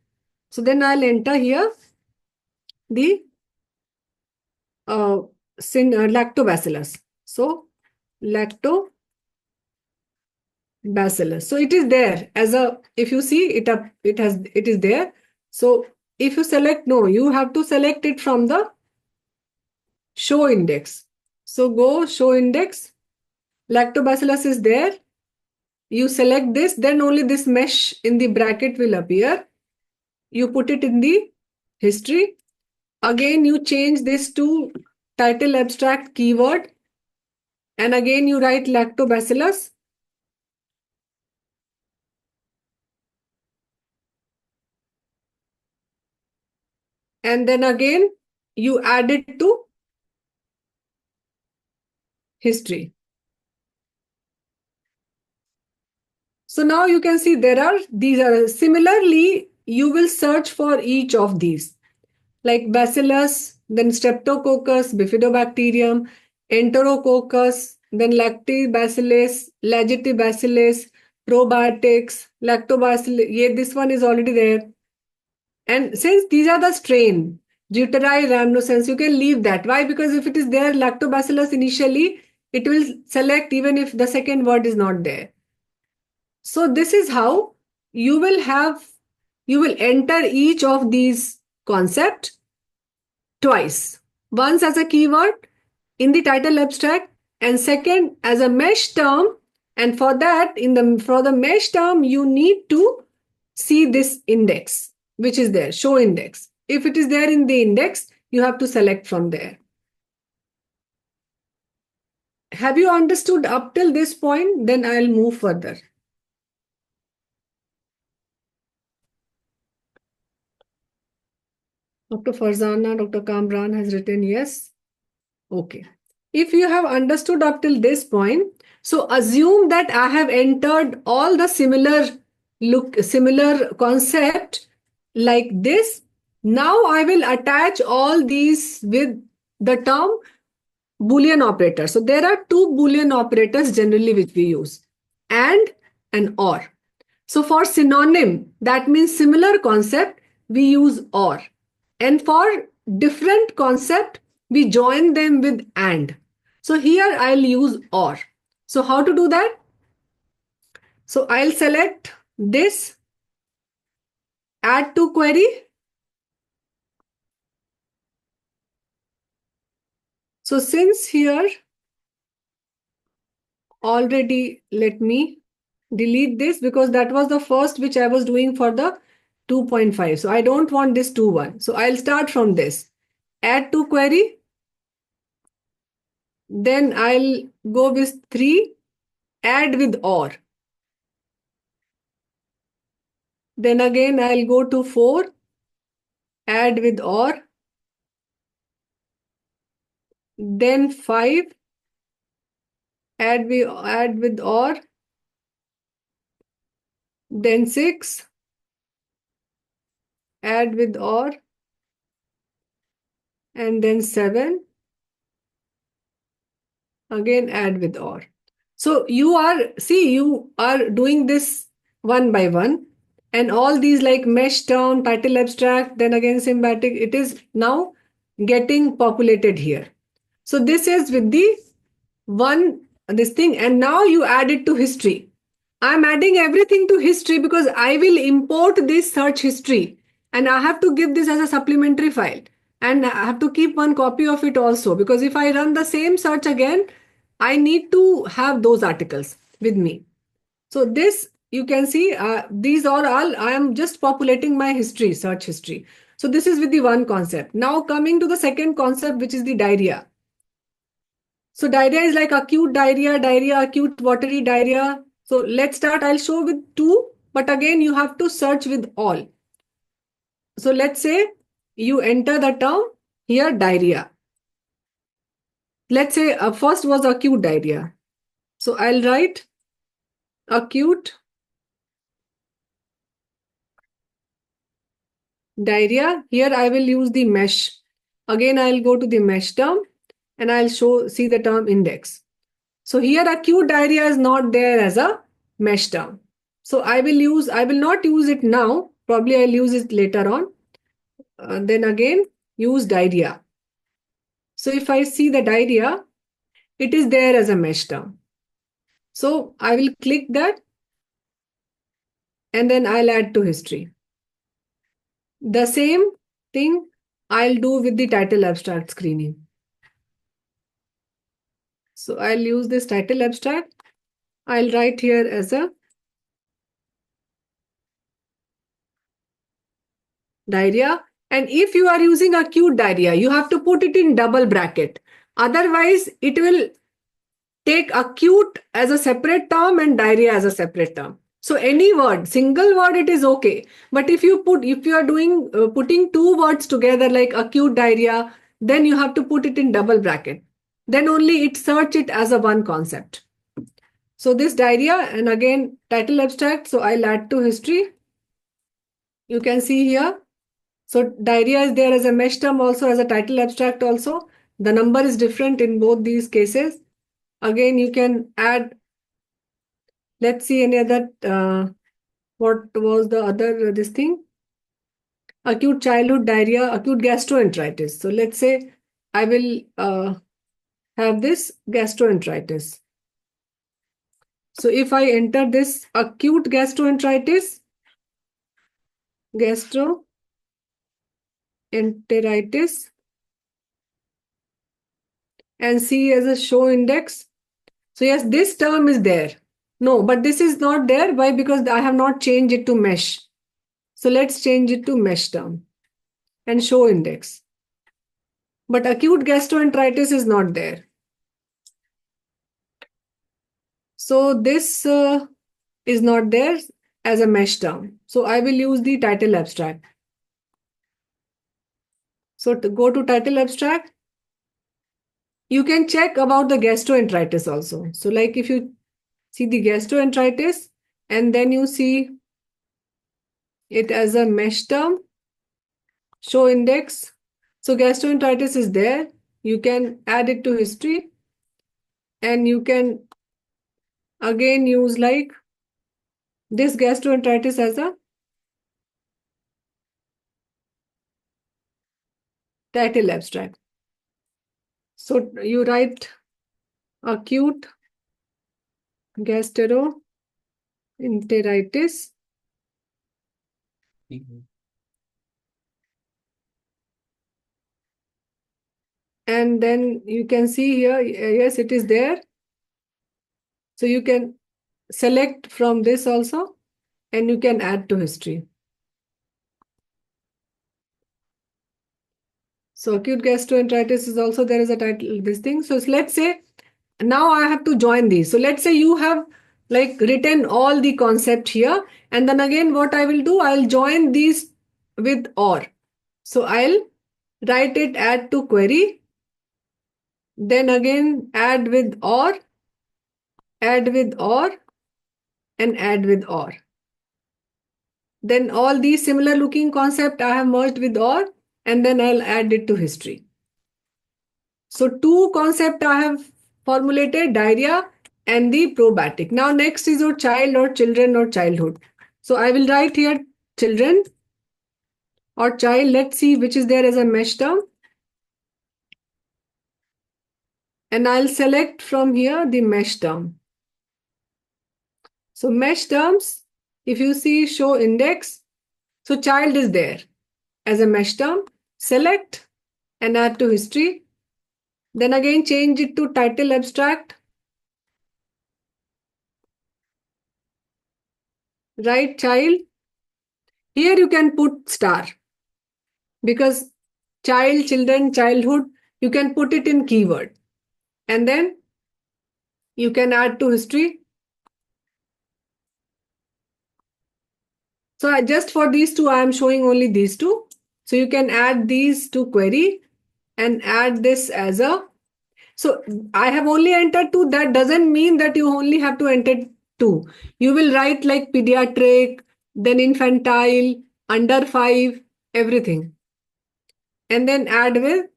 So then I'll enter here the lactobacillus. So lactobacillus. So it is there as a, if you see it up, it is there. So if you select, no, you have to select it from the show index. So go show index, lactobacillus is there. You select this, then only this mesh in the bracket will appear. You put it in the history. Again, you change this to title abstract keyword. And again, you write lactobacillus. And then again, you add it to history. So now you can see these are similarly, you will search for each of these, like bacillus, then streptococcus, bifidobacterium, enterococcus, then lactobacillus, lagitibacillus, probiotics, lactobacillus. This one is already there. And since these are the strain, Deuteri rhamnosense, you can leave that. Why? Because if it is there, lactobacillus initially, it will select even if the second word is not there. So this is how you will you will enter each of these concepts twice. Once as a keyword in the title abstract, and second as a mesh term. And for that, for the mesh term, you need to see this index, which is there, show index. If it is there in the index, you have to select from there. Have you understood up till this point? Then I'll move further. Dr. Farzana, Dr. Kamran has written yes. Okay. If you have understood up till this point, so assume that I have entered all the similar concept like this. Now I will attach all these with the term Boolean operator. So there are two Boolean operators generally which we use, and or. So for synonym, that means similar concept, we use or. And for different concept, we join them with and. So here I'll use or. So how to do that? So I'll select this, add to query. So since here already, let me delete this because that was the first which I was doing for the 2.5. So I don't want this 2.1. So I'll start from this. Add to query. Then I'll go with 3, add with or. Then again I'll go to 4, add with or. Then 5, add with or. Then 6, add with or. And then 7, again add with or. So you are doing this one by one, and all these like mesh term, title abstract, then again symbiotic, it is now getting populated here. So this is with the this thing, and now you add it to history. I'm adding everything to history because I will import this search history, and I have to give this as a supplementary file, and I have to keep one copy of it also, because if I run the same search again, I need to have those articles with me. So this, you can see, these are all, I am just populating my history, search history. So this is with the one concept. Now coming to the second concept, which is the diarrhea. So diarrhea is like acute diarrhea, acute watery diarrhea. So let's start. I'll show with 2, but again, you have to search with all. So let's say you enter the term here, diarrhea. Let's say first was acute diarrhea. So I'll write acute diarrhea. Here I will use the mesh. Again, I'll go to the mesh term and I'll see the term index. So here acute diarrhea is not there as a mesh term. So I will not use it now. Probably I'll use it later on. Then again, use diarrhea. So if I see the diarrhea, it is there as a mesh term. So I will click that and then I'll add to history. The same thing I'll do with the title abstract screening. So I'll use this title abstract. I'll write here as a diarrhea. And if you are using acute diarrhea, you have to put it in double bracket. Otherwise, it will take acute as a separate term and diarrhea as a separate term. So any word, single word, it is okay. But if you are doing putting 2 words together like acute diarrhea, then you have to put it in double bracket. Then only it search it as a one concept. So this diarrhea, and again title abstract. So I'll add to history. You can see here. So diarrhea is there as a mesh term also, as a title abstract also. The number is different in both these cases. Again, you can add, let's see any other, what was the other, this thing? Acute childhood diarrhea, acute gastroenteritis. So let's say I will have this gastroenteritis. So if I enter this acute gastroenteritis, gastroenteritis and C as a show index. So yes, this term is there. No, but this is not there. Why? Because I have not changed it to mesh. So let's change it to mesh term and show index. But acute gastroenteritis is not there. So this is not there as a mesh term. So I will use the title abstract. So to go to title abstract, you can check about the gastroenteritis also. So like if you see the gastroenteritis and then you see it as a mesh term, show index. So gastroenteritis is there. You can add it to history and you can again use like this gastroenteritis as a title abstract. So you write acute gastroenteritis and then you can see here, yes, it is there. So you can select from this also and you can add to history. So acute gastroenteritis is also there is a title, this thing. So let's say now I have to join these. So let's say you have like written all the concept here and then again what I will do, I'll join these with or. So I'll write it add to query, then again add with or, add with or and add with or. Then all these similar looking concept I have merged with or and then I'll add it to history. So two concept I have formulated, diarrhea and the probatic. Now next is your child or children or childhood. So I will write here children or child. Let's see which is there as a mesh term. And I'll select from here the mesh term. So mesh terms, if you see show index, so child is there as a mesh term. Select and add to history. Then again change it to title abstract. Write child. Here you can put star because child, children, childhood, you can put it in keyword. And then you can add to history. So just for these two, I am showing only these two. So you can add these to query and add this as a. So I have only entered two. That doesn't mean that you only have to enter two. You will write like pediatric, then infantile, under 5, everything. And then add with.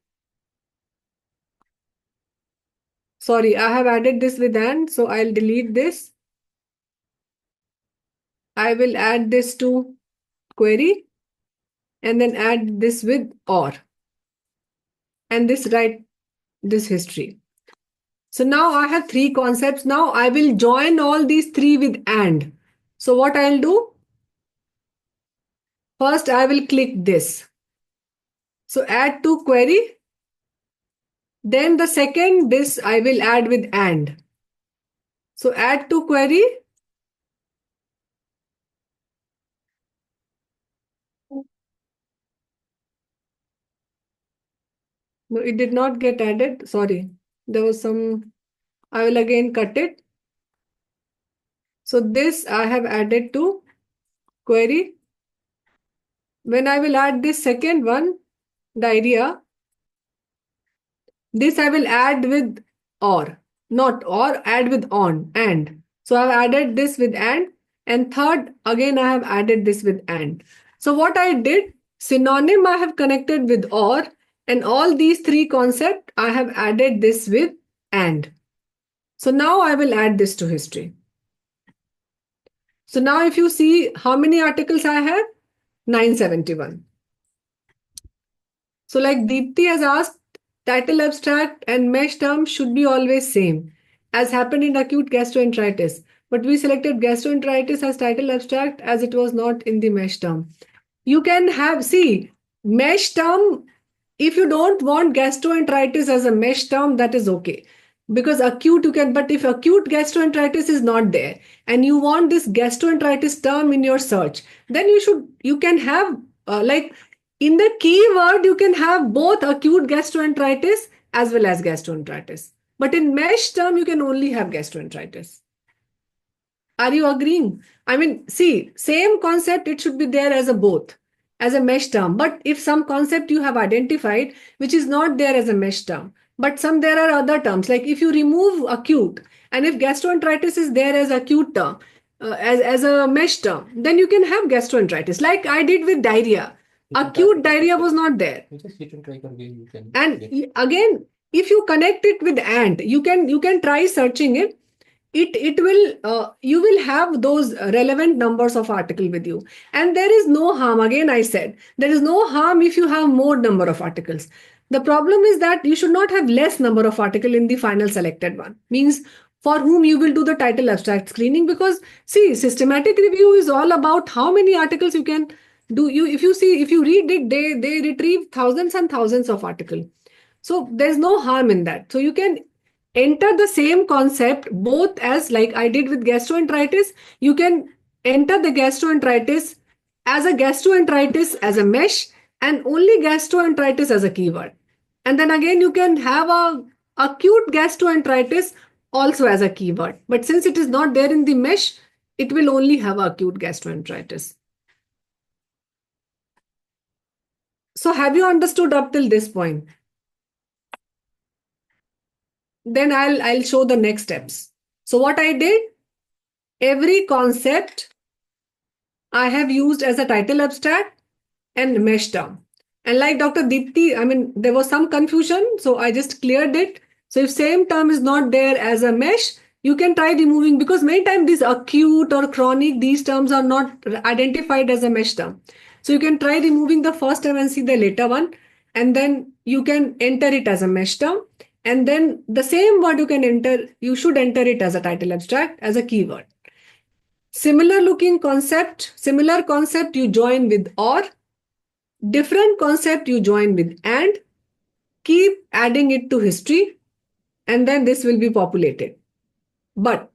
Sorry, I have added this with and. So I'll delete this. I will add this to query and then add this with or. And this write this history. So now I have three concepts. Now I will join all these three with and. So what I'll do? First, I will click this. So add to query. Then the second, this I will add with and. So add to query. No, it did not get added. Sorry, there was some. I will again cut it. So this I have added to query. When I will add this second one, diarrhea, this I will add with or, not or, add with on, and. So I've added this with and third, again I have added this with and. So what I did, synonym I have connected with or, and all these three concepts I have added this with and. So now I will add this to history. So now if you see how many articles I have, 971. So like Deepti has asked, title abstract and mesh term should be always same as happened in acute gastroenteritis. But we selected gastroenteritis as title abstract as it was not in the mesh term. you can have, see, mesh term, if you don't want gastroenteritis as a mesh term, that is okay. Because acute you can, but if acute gastroenteritis is not there and you want this gastroenteritis term in your search, then you can have, like in the keyword, you can have both acute gastroenteritis as well as gastroenteritis. But in mesh term, you can only have gastroenteritis. Are you agreeing? I mean, see, same concept, it should be there as a both, as a mesh term. But if some concept you have identified, which is not there as a mesh term, but some there are other terms, like if you remove acute, and if gastroenteritis is there as acute term, as a mesh term, then you can have gastroenteritis, like I did with diarrhea. Acute diarrhea was not there. Just hit and try again, you can And get. again, if you connect it with and, you can try searching it. It will you will have those relevant numbers of article with you, and there is no harm. Again, I said there is no harm if you have more number of articles. The problem is that you should not have less number of article in the final selected one. Means for whom you will do the title abstract screening, because see, systematic review is all about how many articles you can do. You if you see, if you read it, they retrieve thousands and thousands of article. So there's no harm in that. So you can enter the same concept both, as like I did with gastroenteritis. You can enter the gastroenteritis as a mesh, and only gastroenteritis as a keyword. And then again, you can have a acute gastroenteritis also as a keyword. But since it is not there in the mesh, it will only have acute gastroenteritis. So have you understood up till this point? Then I'll show the next steps. So what I did, every concept I have used as a title abstract and mesh term. And like Dr. Deepti, I mean, there was some confusion, so I just cleared it. So if same term is not there as a mesh, you can try removing, because many times this acute or chronic, these terms are not identified as a mesh term. So you can try removing the first term and see the later one, and then you can enter it as a mesh term. And then the same word you should enter it as a title abstract, as a keyword. Similar concept you join with or, different concept you join with and, keep adding it to history, and then this will be populated. But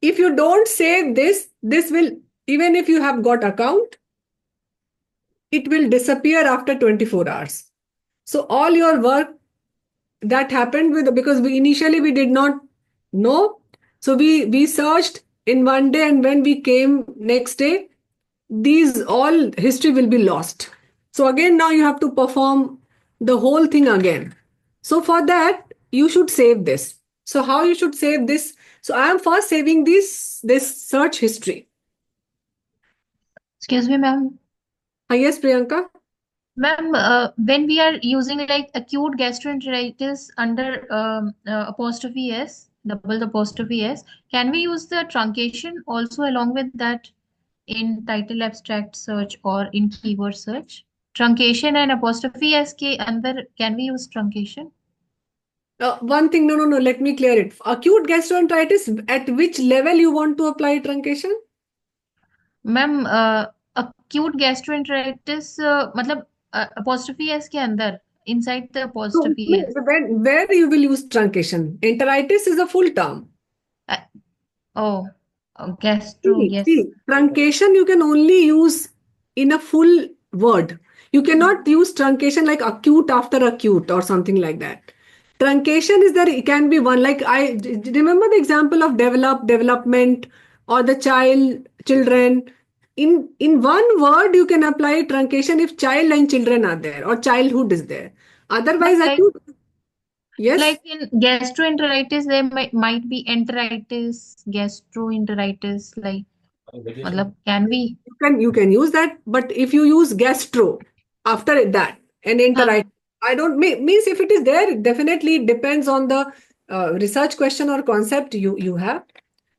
if you don't save this will, even if you have got account, it will disappear after 24 hours. So all your work that happened because we initially did not know. So we searched in one day, and when we came next day, these all history will be lost. So again, now you have to perform the whole thing again. So for that, you should save this. So how you should save this? So I am first saving this search history. Excuse me, ma'am. Yes, Priyanka. Ma'am, when we are using like acute gastroenteritis under apostrophe S, double apostrophe S, can we use the truncation also along with that in title abstract search or in keyword search? Truncation and apostrophe S के अंदर can we use truncation? One thing, no, let me clear it. Acute gastroenteritis, at which level you want to apply truncation? Ma'am acute gastroenteritis मतलब apostrophe S के अंदर inside the So apostrophe S. where you will use truncation? Enteritis is a full term. Oh, gastro, yes. See, truncation you can only use in a full word. You cannot use truncation like acute after acute or something like that. Truncation is there, it can be one, like I remember the example of development, or the children. In one word, you can apply truncation if child and children are there, or childhood is there. Otherwise, Like- acute. Yes. Like in gastroenteritis, there might be enteritis, gastroenteritis, like, मतलब, can we? You can use that, but if you use gastro after that and enteritis, I don't means if it is there, it definitely depends on the research question or concept you have.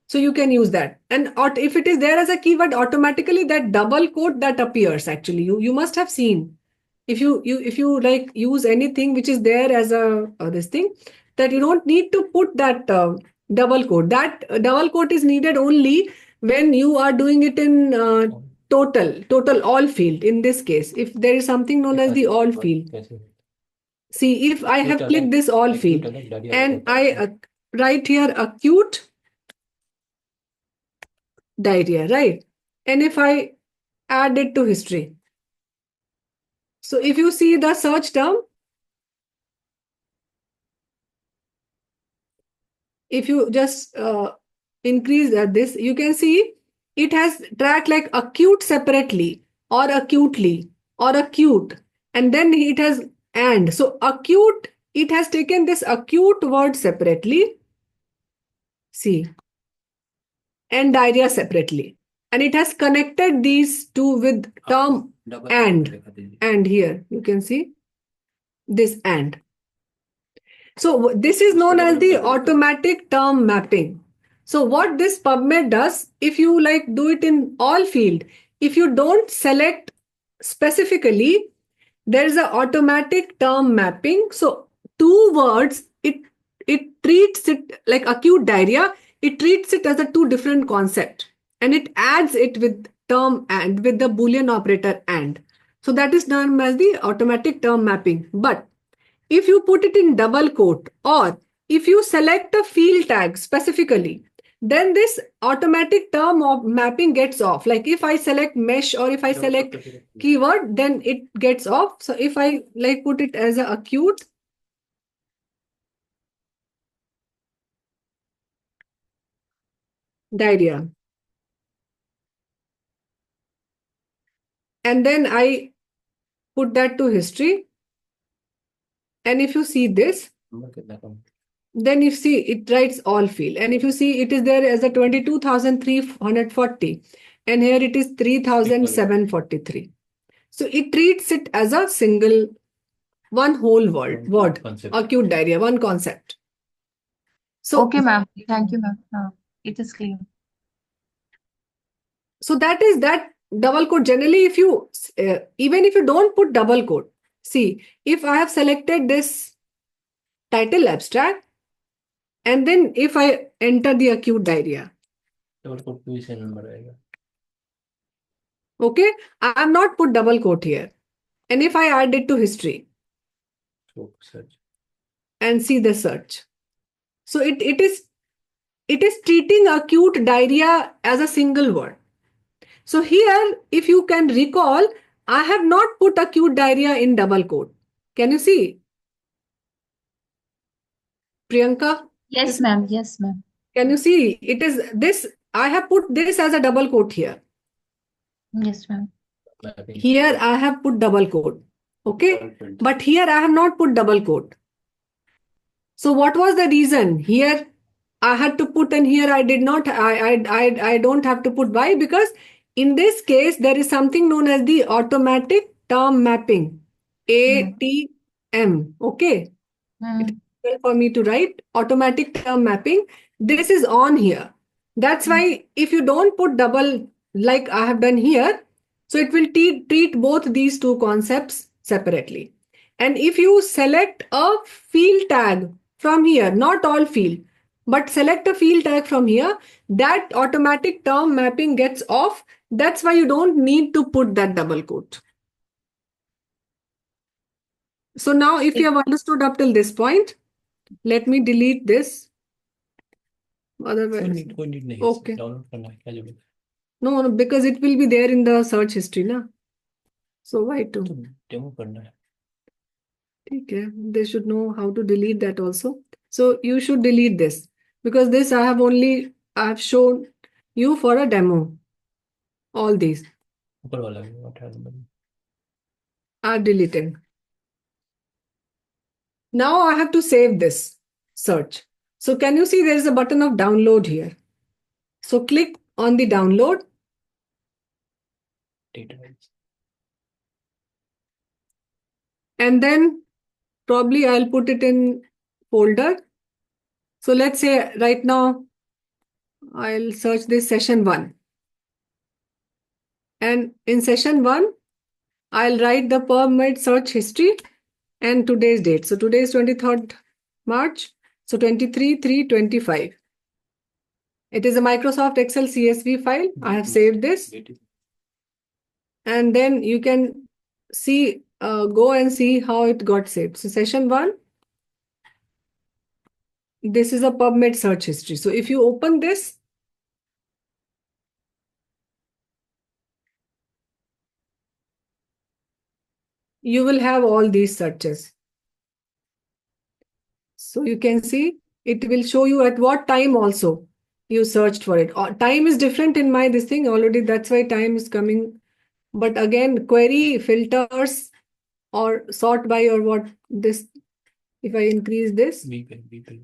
So you can use that, and if it is there as a keyword, automatically that double quote that appears. Actually, you must have seen, if you like use anything which is there as a this thing, that you don't need to put that double quote. That double quote is needed only when you are doing it in total all field in this case. If there is something known as the all field, see if I have clicked this all field and I write here acute diarrhea, right? And if I add it to history, so if you see the search term, if you just increase this, you can see it has tracked like acute separately or acutely or acute, and then it has and. So acute, it has taken this acute word separately, see, and diarrhea separately. And it has connected these two with term and here you can see this and. So this is known as the automatic term mapping. So what this PubMed does, if you like do it in all field, if you don't select specifically, there is an automatic term mapping. So two words, it treats it like acute diarrhea, it treats it as a two different concept and it adds it with term and with the Boolean operator and. So that is known as the automatic term mapping. But if you put it in double quote or if you select a field tag specifically, then this automatic term of mapping gets off. Like if I select mesh or if I select keyword, then it gets off. So if I like put it as a acute diarrhea, and then I put that to history, and if you see this, then you see it writes all field, and if you see it is there as a 22,340 and here it is 3,743. So it treats it as a single one whole word acute diarrhea, one concept. So Okay, ma'am. Thank you, ma'am. It is clear. so that is that double quote. Generally, if you even if you don't put double quote, see if I have selected this title abstract and then if I enter the acute diarrhea, okay, I have not put double quote here, and if I add it to history and see the search, so it is treating acute diarrhea as a single word. So here, if you can recall, I have not put acute diarrhea in double quote. Can you see? Priyanka? Yes, ma'am. Yes, ma'am. Can you see? It is this, I have put this as a double quote here. Yes, ma'am. Here I have put double quote. Okay. But here I have not put double quote. So what was the reason? Here I had to put and here I did not. I don't have to put. Why? Because in this case, there is something known as the automatic term mapping. ATM. Okay. It's difficult for me to write automatic term mapping. This is on here. That's why if you don't put double like I have done here, so it will treat both these two concepts separately. And if you select a field tag from here, not all field, but select a field tag from here, that automatic term mapping gets off. That's why you don't need to put that double quote. So now if you have understood up till this point, let me delete this. Otherwise, okay. No, because it will be there in the search history, na. So why to? Okay, they should know how to delete that also. So you should delete this because this I have shown you for a demo. All these are deleted. Now I have to save this search. So can you see there is a button of download here? So click on the download. And then probably I'll put it in folder. So let's say right now I'll search this session 1. And in session 1, I'll write the PubMed search history and today's date. So today is 23rd March. So 23/3/25. It is a Microsoft Excel CSV file. I have saved this. and then you can see, go and see how it got saved. So session 1, this is a PubMed search history. So if you open this, you will have all these searches. So you can see it will show you at what time also you searched for it. Time is different in my this thing already. That's why time is coming. But again, query filters or sort by or what this, if I increase this, People.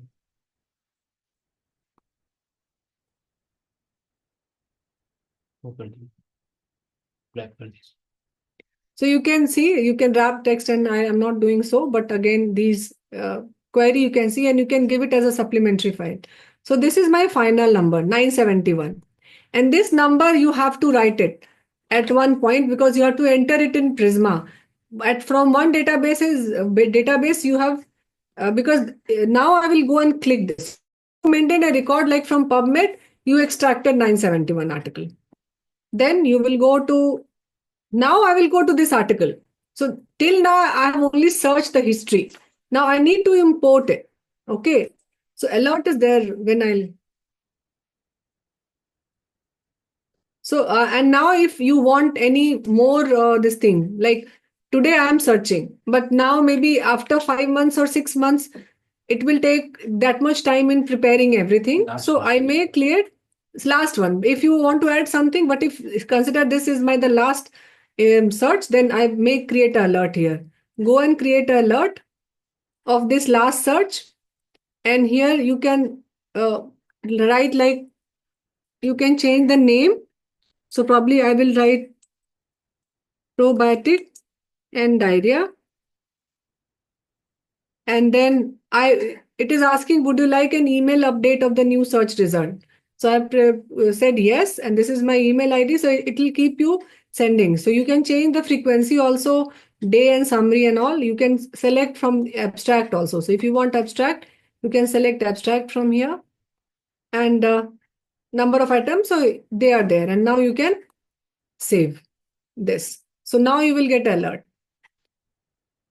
Open. Black colors. so you can see, you can wrap text, and I am not doing so, but again, these query you can see, and you can give it as a supplementary file. So this is my final number, 971. And this number you have to write it at one point because you have to enter it in Prisma. From one database you have, because now I will go and click this. Maintain a record like from PubMed, you extracted 971 article. Then you will go to, now I will go to this article. So till now I have only searched the history. Now I need to import it. Okay. So alert is there when I'll. So and now if you want any more this thing, like today I am searching, but now maybe after 5 months or 6 months, it will take that much time in preparing everything. So I may clear last one. If you want to add something, but if consider this is the last search, then I may create an alert here. Go and create an alert of this last search, and here you can write, like you can change the name. So probably I will write probiotic and diarrhea. And then it is asking, would you like an email update of the new search result? So I said yes, and this is my email ID. So it will keep you sending. So you can change the frequency also, day and summary and all. You can select from abstract also. So if you want abstract, you can select abstract from here, and number of items. So they are there, and now you can save this. So now you will get alert.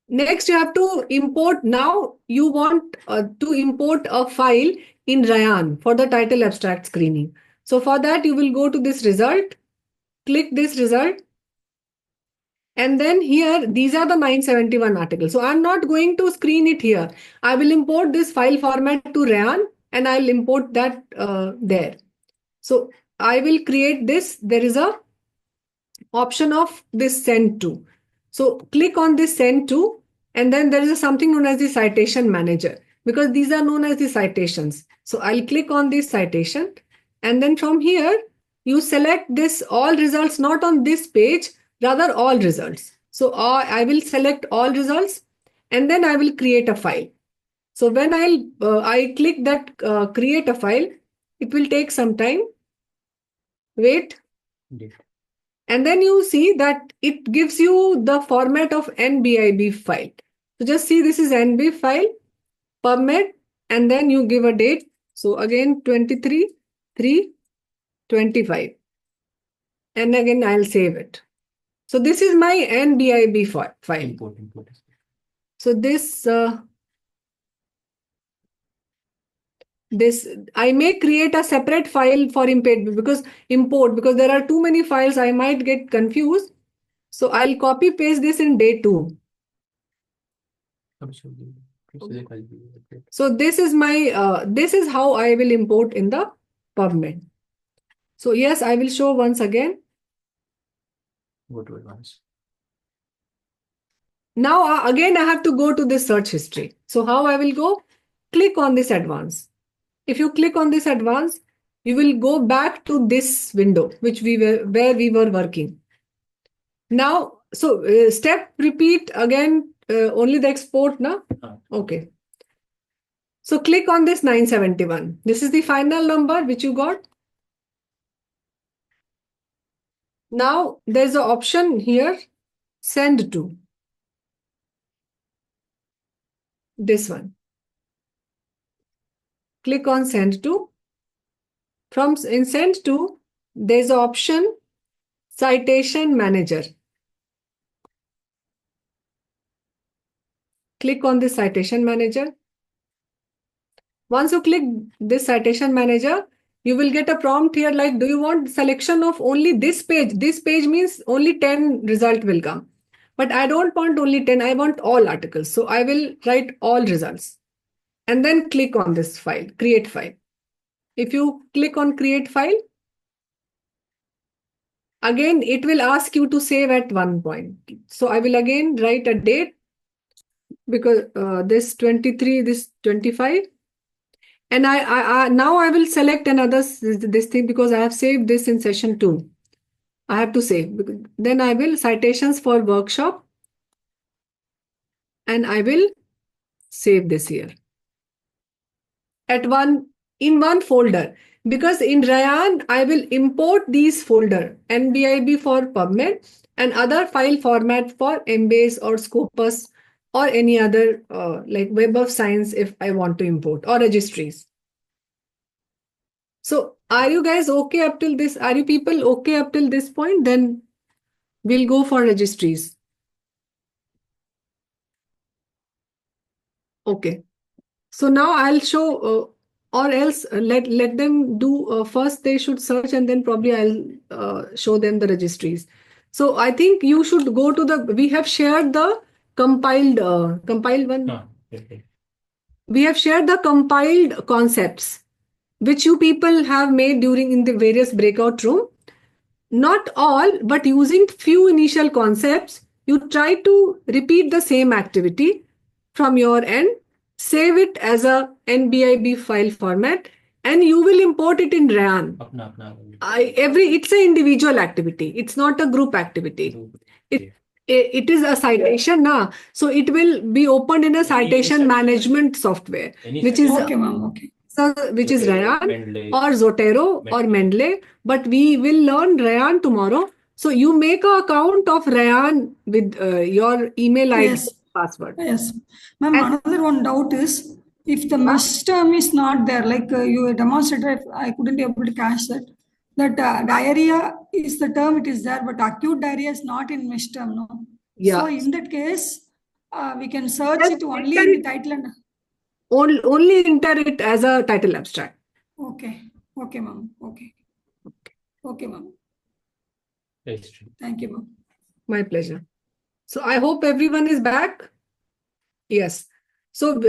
Next, you have to import. Now you want to import a file in Ryan for the title abstract screening. So for that, you will go to this result, click this result. And then here, these are the 971 articles. So I'm not going to screen it here. I will import this file format to Ryan, and I'll import that there. So I will create this. There is a option of this send to. So click on this send to, and then there is something known as the citation manager, because these are known as the citations. So I'll click on this citation, and then from here you select this all results, not on this page, rather all results. So I will select all results, and then I will create a file. So when I click that create a file, it will take some time. Wait. Date. And then you see that it gives you the format of NBIB file. So just see, this is NB file, PubMed, and then you give a date. So again, 23/3/25. And again, I'll save it. So this is my NBIB file. Import. So this I may create a separate file for import, because there are too many files, I might get confused. So I'll copy paste this in day 2. So this is my this is how I will import in the PubMed. So yes, I will show once again. Go to advanced. Now again I have to go to this search history. So how I will go? Click on this advanced. If you click on this advanced, you will go back to this window where we were working. Now, so step repeat again, only the export now. Okay. So click on this 971. This is the final number which you got. Now there's an option here, send to. This one. Click on send to. In send to, there's an option citation manager. click on the citation manager. Once you click this citation manager, you will get a prompt here like, do you want selection of only this page? This page means only 10 result will come. But I don't want only 10, I want all articles. So I will write all results. And then click on this file, create file. If you click on create file, again, it will ask you to save at one point. So I will again write a date because this 23, this 25. And I now I will select another this thing because I have saved this in session 2. I have to save. Then I will citations for workshop. And I will save this here. In one folder. Because in Ryan, I will import these folder, NBIB for PubMed and other file format for Embase or Scopus or any other like Web of Science if I want to import or registries. So are you guys okay up till this? Are you people okay up till this point? Then we'll go for registries. Okay. So now I'll show or else let them do first they should search and then probably I'll show them the registries. So I think you should go to the, we have shared the compiled one. Okay. We have shared the compiled concepts which you people have made during in the various breakout room. Not all, but using few initial concepts, you try to repeat the same activity from your end, save it as a NBIB file format, and you will import it in RAN. It's an individual activity. It's not a group activity. It is a citation now, so it will be opened in a citation management software, which is Okay, ma'am. Okay. which is Rayan or Zotero or Mendeley, but we will learn Rayan tomorrow. So you make an account of Rayan with your email ID Yes. password. Yes. Ma'am, And- another one doubt is if the mesh term is not there, like you demonstrated, I couldn't able to catch that. That diarrhea is the term, it is there, but acute diarrhea is not in mesh term, no? Yeah. So in that case, we can search Just it only enter in the it. title and... Only enter it as a title abstract. Okay. Okay, ma'am. Okay. Okay, ma'am. Registry. Thank you, ma'am. My pleasure. So I hope everyone is back. Yes. So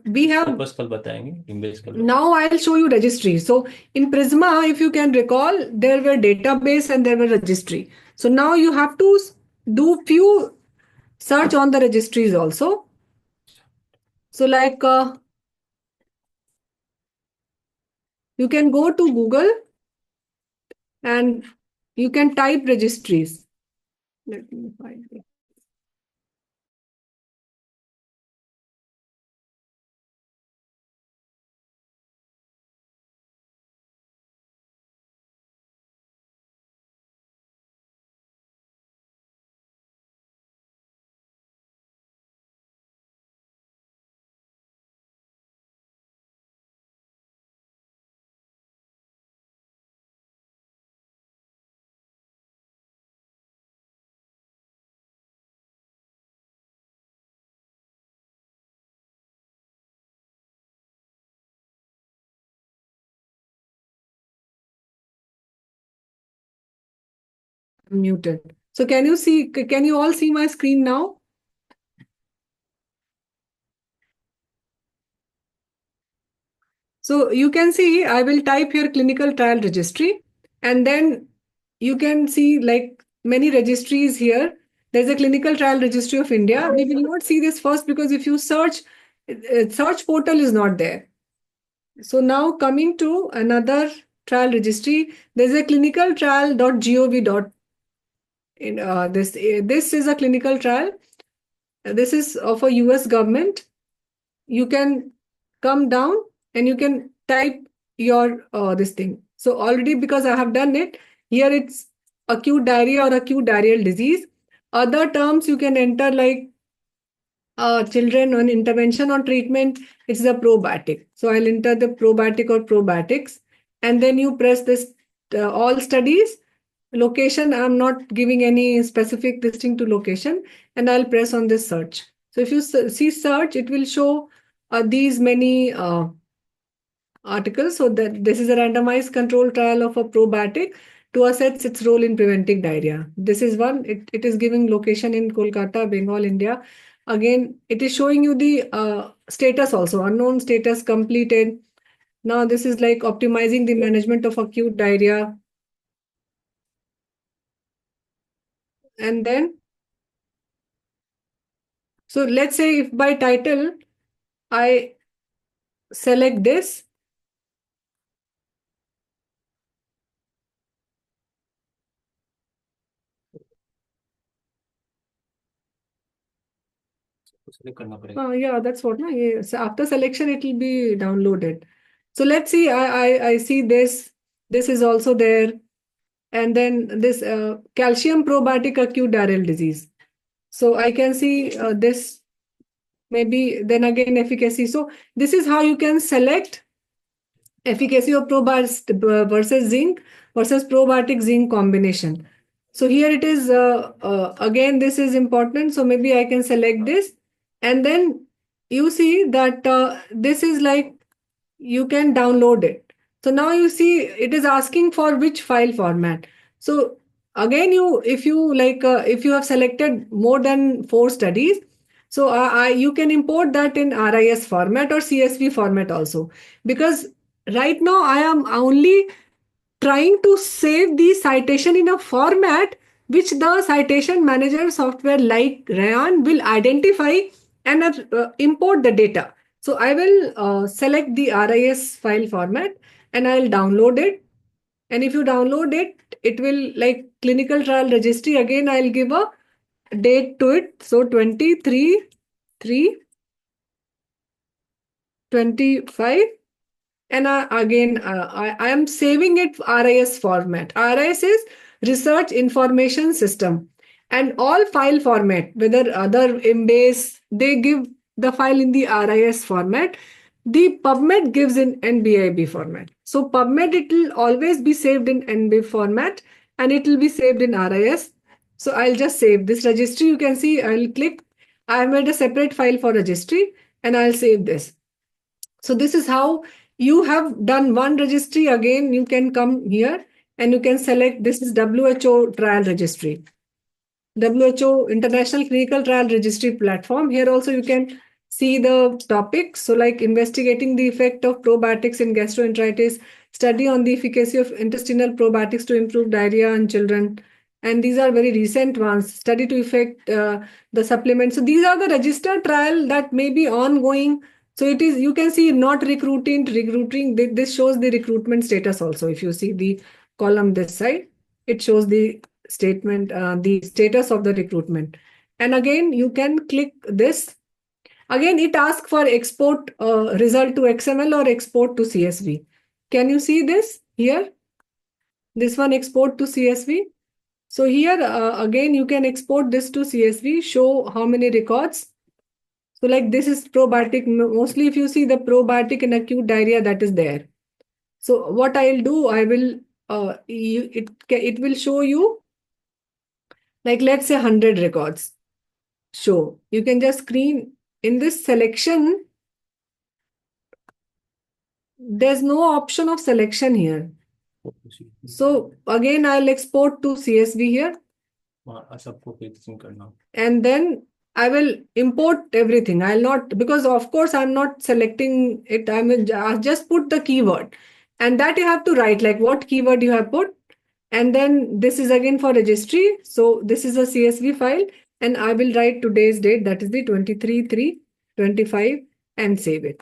we have Bus कल बताएंगे, Embase कल now I'll show you registry. So in Prisma, if you can recall, there were database and there were registry. So now you have to do few search on the registries also. So like you can go to Google and you can type registries. Let me find it. Muted. So can you see, can you all see my screen now? So you can see, I will type here clinical trial registry and then you can see like many registries here. There's a clinical trial registry of India. We will not see this first because if you search, search portal is not there. So now coming to another trial registry, there's a clinicaltrial.gov. This is a clinical trial. This is of a US government. You can come down and you can type your this thing. So already because I have done it, here it's acute diarrhea or acute diarrheal disease. Other terms you can enter like children on intervention or treatment, it's the probiotic. So I'll enter the probiotic or probiotics and then you press this all studies. Location, I'm not giving any specific listing to location and I'll press on this search. So if you see search, it will show these many articles. So that this is a randomized control trial of a probiotic to assess its role in preventing diarrhea. This is one. It is giving location in Kolkata, Bengal, India. Again, it is showing you the status also, unknown status completed. Now this is like optimizing the management of acute diarrhea. And then, so let's say if by title, I select this. select करना पड़ेगा. Yeah, that's what. No? Yeah. So after selection, it will be downloaded. So let's see, I see this. This is also there. And then this calcium probiotic acute diarrheal disease. So I can see this, maybe then again efficacy. So this is how you can select efficacy of probiotic versus zinc versus probiotic zinc combination. So here it is, again, this is important. So maybe I can select this. And then you see that this is like, you can download it. So now you see it is asking for which file format. So again, if you have selected more than 4 studies, so you can import that in RIS format or CSV format also. Because right now I am only trying to save the citation in a format which the citation manager software like Rayan will identify and import the data. So I will select the RIS file format and I'll download it. And if you download it, it will like clinical trial registry. Again, I'll give a date to it. So 23/3/25. And again, I am saving it RIS format. RIS is Research Information System. And all file format, whether other Embase, they give the file in the RIS format. The PubMed gives in NBIB format. So PubMed, it will always be saved in NBIB format and it will be saved in RIS. So I'll just save this registry. You can see I'll click. I made a separate file for registry and I'll save this. So this is how you have done one registry. Again, you can come here and you can select, this is WHO trial registry. WHO International Clinical Trial Registry platform. Here also you can see the topics. So like investigating the effect of probiotics in gastroenteritis, study on the efficacy of intestinal probiotics to improve diarrhea in children. And these are very recent ones. Study to effect the supplement. So these are the registered trial that may be ongoing. So it is, you can see not recruiting. This shows the recruitment status also. If you see the column this side, it shows the statement, the status of the recruitment. And again, you can click this. Again, it asks for export result to XML or export to CSV. Can you see this here? This one, export to CSV. So here, again, you can export this to CSV, show how many records. So like this is probiotic. Mostly if you see the probiotic in acute diarrhea, that is there. So what I'll do, I will, it will show you, like let's say 100 records. Show. You can just screen in this selection. There's no option of selection here. So again, I'll export to CSV here. सबको fixing करना. And then I will import everything. I'll not, because of course I'm not selecting it. I just put the keyword and that you have to write like what keyword you have put. And then this is again for registry. So this is a CSV file and I will write today's date. That is the 23/3/25 and save it.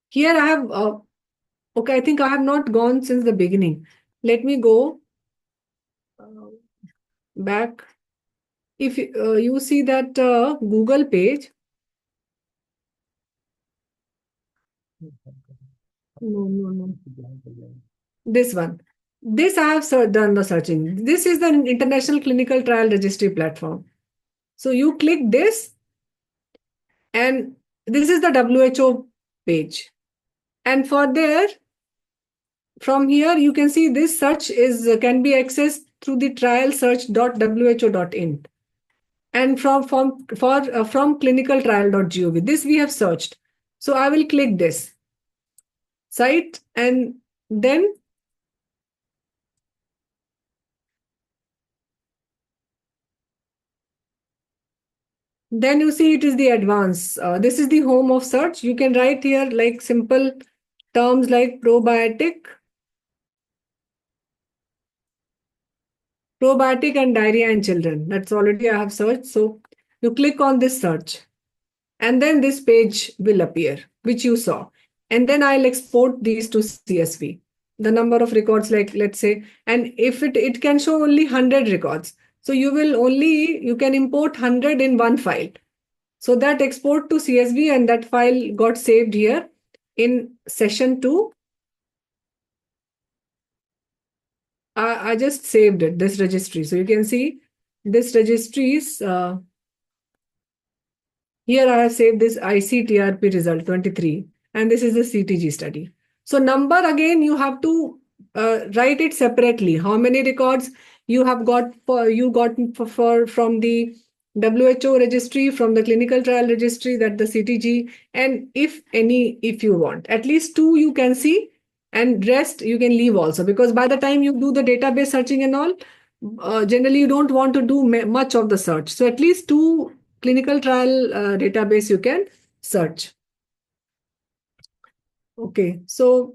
Here I have, okay, I think I have not gone since the beginning. Let me go back. If you see that Google page, no. This one. This I have done the searching. This is the International Clinical Trial Registry platform. So you click this and this is the WHO page. And for there, from here, you can see this search can be accessed through the trialsearch.who.in. and from clinicaltrial.gov. This we have searched. So I will click this site, and then you see it is the advanced. This is the home of search. You can write here like simple terms like probiotic and diarrhea in children. That's already I have searched. So you click on this search, and then this page will appear, which you saw. And then I'll export these to CSV. The number of records, like let's say, and if it can show only 100 records. So you can import 100 in one file. So that export to CSV, and that file got saved here in session 2. I just saved it, this registry. So you can see this registries. Here I have saved this ICTRP result 23, and this is the CTG study. So number, again, you have to write it separately. How many records you have got from the WHO registry, from the clinical trial registry, that the CTG, and if any, if you want, at least 2 you can see, and rest you can leave also, because by the time you do the database searching and all, generally you don't want to do much of the search. So at least 2 clinical trial database you can search. Okay, so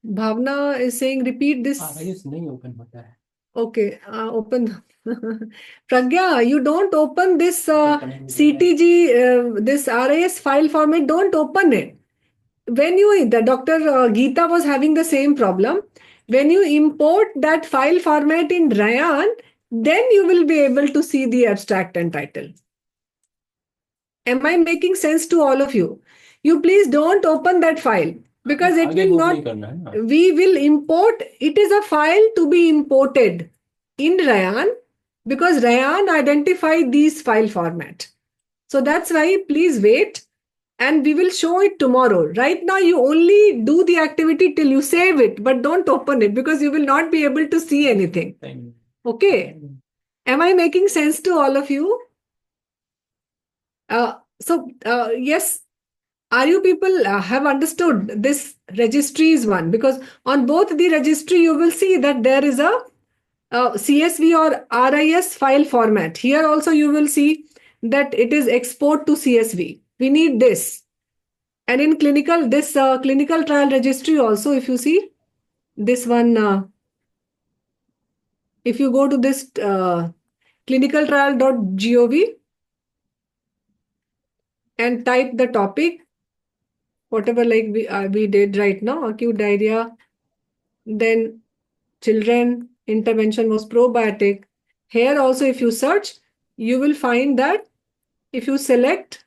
Bhavna is saying repeat this. RIS नहीं open होता है. Okay, open. Pragya, you don't open this CTG, this RIS file format, don't open it. When the Dr. Geeta was having the same problem, when you import that file format in Rayan, then you will be able to see the abstract and title. Am I making sense to all of you? You please don't open that file, because it will not, we will import, it is a file to be imported in Rayan, because Rayan identified these file format. So that's why please wait, and we will show it tomorrow. Right now you only do the activity till you save it, but don't open it, because you will not be able to see anything. Okay. Am I making sense to all of you? Yes, are you people have understood this registries one? Because on both the registry, you will see that there is a CSV or RIS file format. Here also you will see that it is export to CSV. We need this. And in clinical, this clinical trial registry also, if you see this one, if you go to this clinicaltrial.gov and type the topic, whatever like we did right now, acute diarrhea, then children, intervention was probiotic. Here also, if you search, you will find that if you select,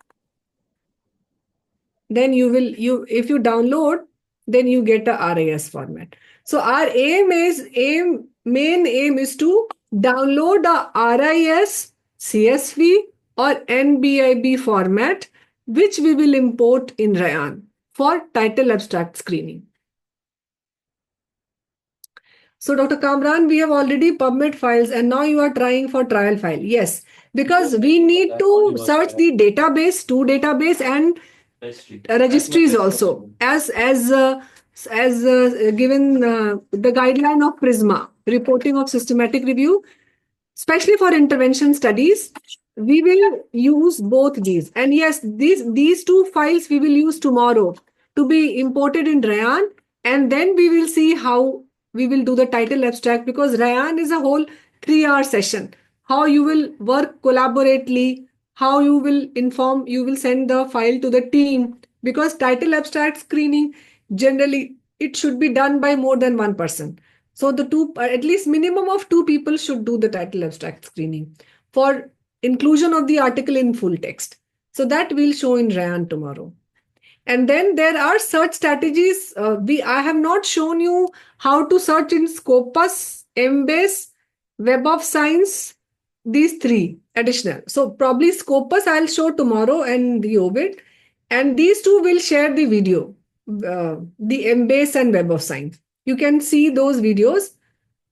then if you download, then you get a RIS format. So our main aim is to download a RIS, CSV or NBIB format, which we will import in Rayan for title abstract screening. So Dr. Kamran, we have already PubMed files, and now you are trying for trial file. Yes, because we need to search the database, database and registries also, as given the guideline of PRISMA, reporting of systematic review, especially for intervention studies. We will use both these, and yes, these 2 files we will use tomorrow to be imported in Rayan, and then we will see how we will do the title abstract, because Rayan is a whole 3-hour session. How you will work collaboratively, how you will inform, you will send the file to the team, because title abstract screening, generally it should be done by more than 1 person. So the at least minimum of 2 people should do the title abstract screening for inclusion of the article in full text. So that we'll show in Rayan tomorrow. And then there are search strategies. I have not shown you how to search in Scopus, Embase, Web of Science, these 3 additional. So probably Scopus I'll show tomorrow, and the Ovid. And these 2 will share the video, the Embase and Web of Science. You can see those videos,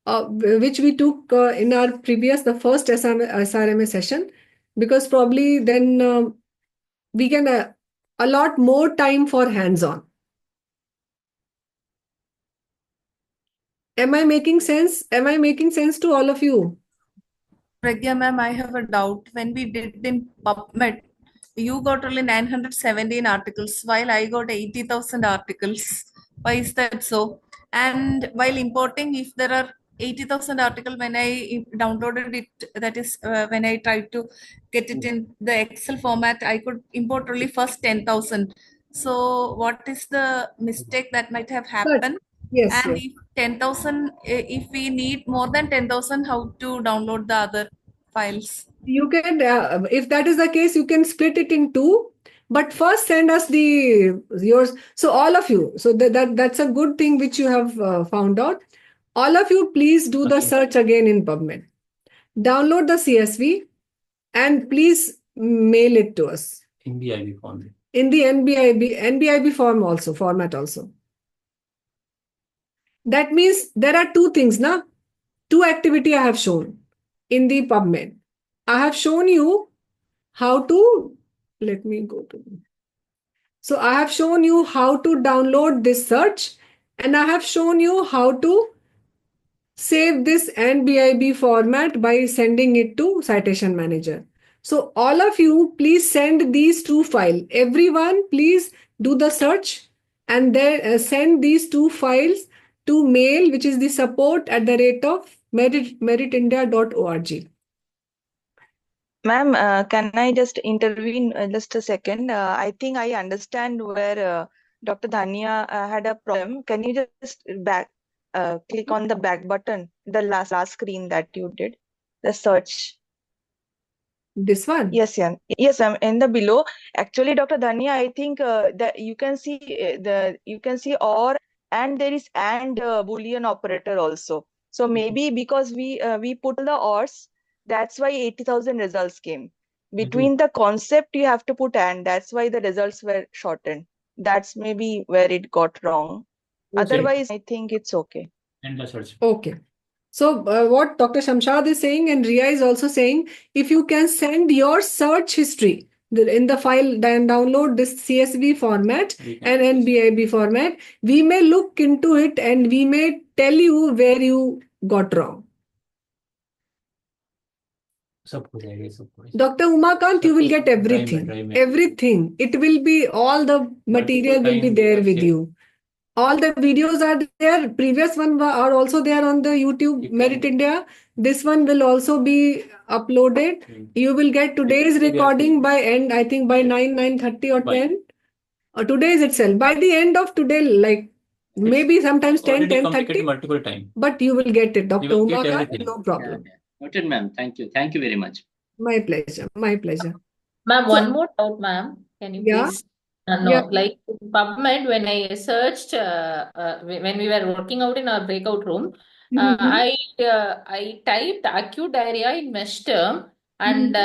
which we took in our previous, the first SRMA session. because probably then we can allot more time for hands-on. Am I making sense? Am I making sense to all of you? Pragya ma'am, I have a doubt. When we did in PubMed, you got only 917 articles, while I got 80,000 articles. Why is that so? And while importing, if there are 80,000 articles, when I downloaded it, that is when I tried to get it in the Excel format, I could import only first 10,000. So what is the mistake that might have But happened? yes, And yes. if 10,000, if we need more than 10,000, how to download the other files? You can, if that is the case, you can split it in two. But first, send us the yours. So all of you. So that's a good thing which you have found out. All of you, please do the Okay. search again in PubMed. Download the CSV and please mail it to us In the IB form. in the NBIB format also. That means there are two things, na? Two activity I have shown in the PubMed. I have shown you how to, let me go to. So I have shown you how to download this search, and I have shown you how to save this NBIB format by sending it to Citation Manager. So all of you, please send these two files. Everyone, please do the search and then send these two files to mail, which is the support@merit, meritindia.org. Ma'am, can I just intervene just a second? I think I understand where Dr. Dhania had a problem. Can you just click on the back button, the last screen that you did, the search? This one? Yes, yeah. Yes, ma'am. In the below, actually, Dr. Dhania, I think that you can see or, and there is and Boolean operator also. So maybe because we put the ors, that's why 80,000 results came. Between the concept, you have to put and. That's why the results were shortened. That's maybe where it got wrong. Okay. Otherwise, I think it's okay. And the search. Okay. So what Dr. Shamshad is saying and Ria is also saying, if you can send your search history in the file, then download this CSV format and NBIB format, we may look into it and we may tell you where you got wrong. सब हो जाएगा, सब हो जाएगा. Dr. Umakant, you will get Drive everything. में. Everything. It will be, all the material will be time there we with have you. All the videos are there. Previous one are also there on the YouTube You Merit can- India. This one will also be uploaded. You will get today's You can recording by end, I think by 9:30 or By- 10. Or today's itself. By the end of today, like maybe sometimes 10, already 10:30. communicated multiple times. But you will get it, Dr. You will get Umakant. everything. No problem. Noted, ma'am. Thank you. Thank you very much. My pleasure. My pleasure. Ma'am, So- one more doubt, ma'am. Can you Yeah. please? No, Yeah. like PubMed, when I searched, when we were working out in our breakout room, I typed acute diarrhea in mesh term, and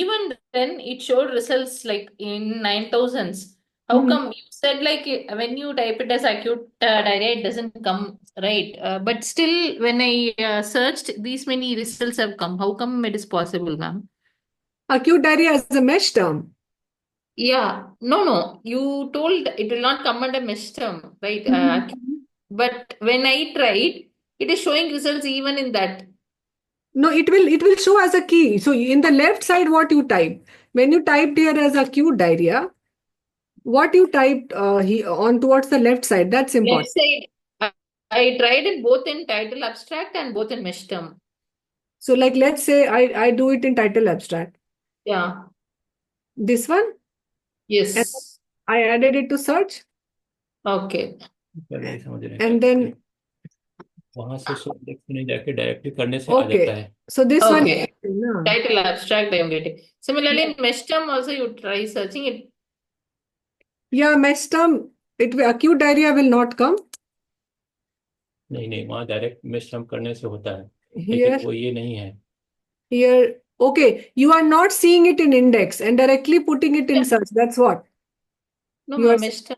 even then it showed results like in 9,000s. How come you said like when you type it as acute diarrhea, it doesn't come right? But still, when I searched, these many results have come. How come it is possible, ma'am? Acute diarrhea is a mesh term. Yeah, no. You told it will not come under mesh term, right? But when I tried, it is showing results even in that. No, it will show as a key. So in the left side, what you type, when you typed here as acute diarrhea, what you typed on towards the left side, that's important. Left side, I tried it both in title abstract and both in mesh term. So like let's say I do it in title abstract. Yeah. This one, Yes. I added it to search, Okay. नहीं समझ रहे हैं and क्या then करें. वहां से index में जाके डायरेक्टली करने से आ जाता okay. है. So this one, Okay. no. Title abstract, I am getting. Similarly, in mesh term also you try searching it. Yeah, mesh term, acute diarrhea will not come नहीं वहां डायरेक्ट में श्रम करने से होता है. here. लेकिन वो ये नहीं है. Here, okay, you are not seeing it in index and directly putting it in search. That's what. No, You are ma'am, mesh term.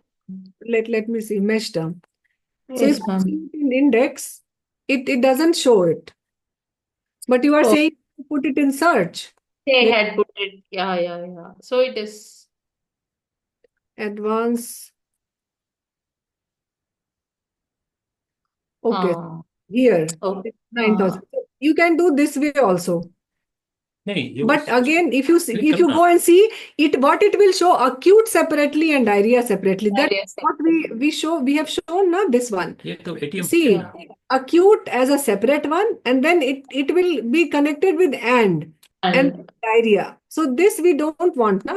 let me see mesh term. So Yes, if ma'am. you see it in index, it doesn't show it. But you are Oh. saying put it in search. They Yes, had put it. Yeah, yeah, yeah. So it is. advance. Okay, Uh, here, okay. 9,000. You can do this way also. नहीं ये But उस again, if you click if you करना go and see it, what it will show acute separately and diarrhea separately. That's Diarrhea what we have shown now this one. ये तो ATM See, Yeah. acute as a separate one, and then it will be connected with and And diarrhea. So this we don't want, na?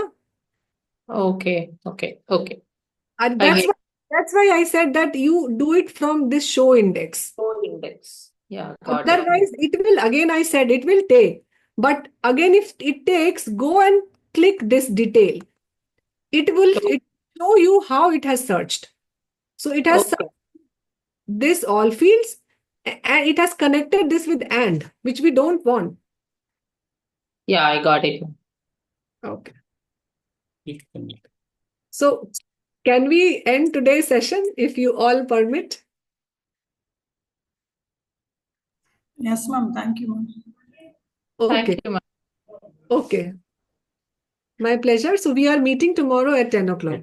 okay, okay, okay. And I that's get why I said that you do it from this show index. whole index. Yeah, got it. Otherwise, it will again. I said it will take, but again, if it takes, go and click this detail. It will show you how it has searched. So it has Okay. this all fields, and it has connected this with and, which we don't want. Yeah, I got it. Okay. click करना So can we end today's session if you all permit? Yes, ma'am. Thank you, ma'am. Okay. Thank you, ma'am. Okay. My pleasure. So we are meeting tomorrow at 10 o'clock.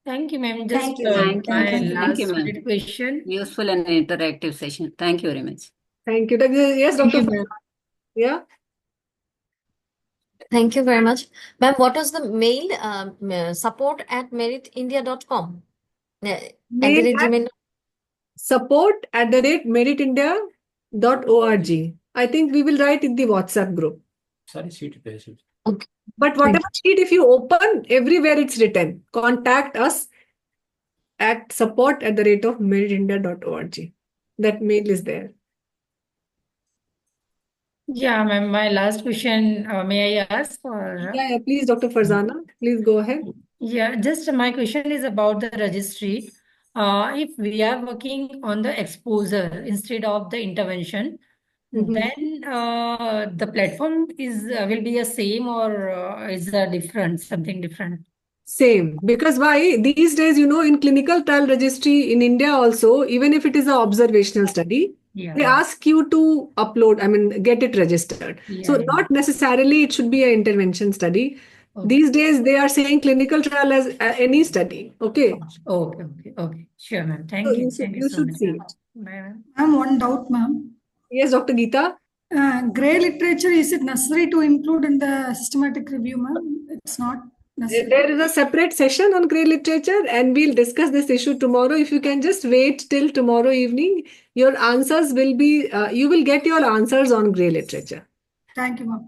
Thank you, ma'am. Thank Just you. Thank you. my Thank you. Thank you, last ma'am. question. Useful and interactive session. Thank you very much. Thank you. Yes, Thank Dr. you, ma'am. Yeah. Thank you very much. Ma'am, what was the mail? Support@meritindia.com. Mail at @gmail. support@meritindia.org. I think we will write in the WhatsApp group. सारी seat पे है Okay. But whatever sheet, if you open, everywhere it's written. Contact us at support@meritindia.org. That mail is there. Yeah, ma'am. My last question, may I ask? Or Yeah, please, Dr. Farzana, please go ahead. yeah, just my question is about the registry. If we are working on the exposure instead of the intervention, then the platform is will be the same or is different, something different? Same. Because why? These days, in clinical trial registry in India also, even if it is an observational study, Yeah. they ask you to upload, get it registered. So Yeah. not necessarily it should be an intervention study. Okay. These days, they are saying clinical trial as any study. Okay. Okay. Sure, ma'am. So Thank you. you should, Thank you you so should much, see ma'am. it. Bye, ma'am. I have one doubt, ma'am. Yes, Dr. Geeta. Gray literature, is it necessary to include in the systematic review, ma'am? It's not necessary. There is a separate session on grey literature, and we'll discuss this issue tomorrow. If you can just wait till tomorrow evening, your answers will be, you will get your answers on grey literature. Thank you, ma'am.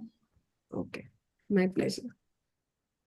Okay. My pleasure.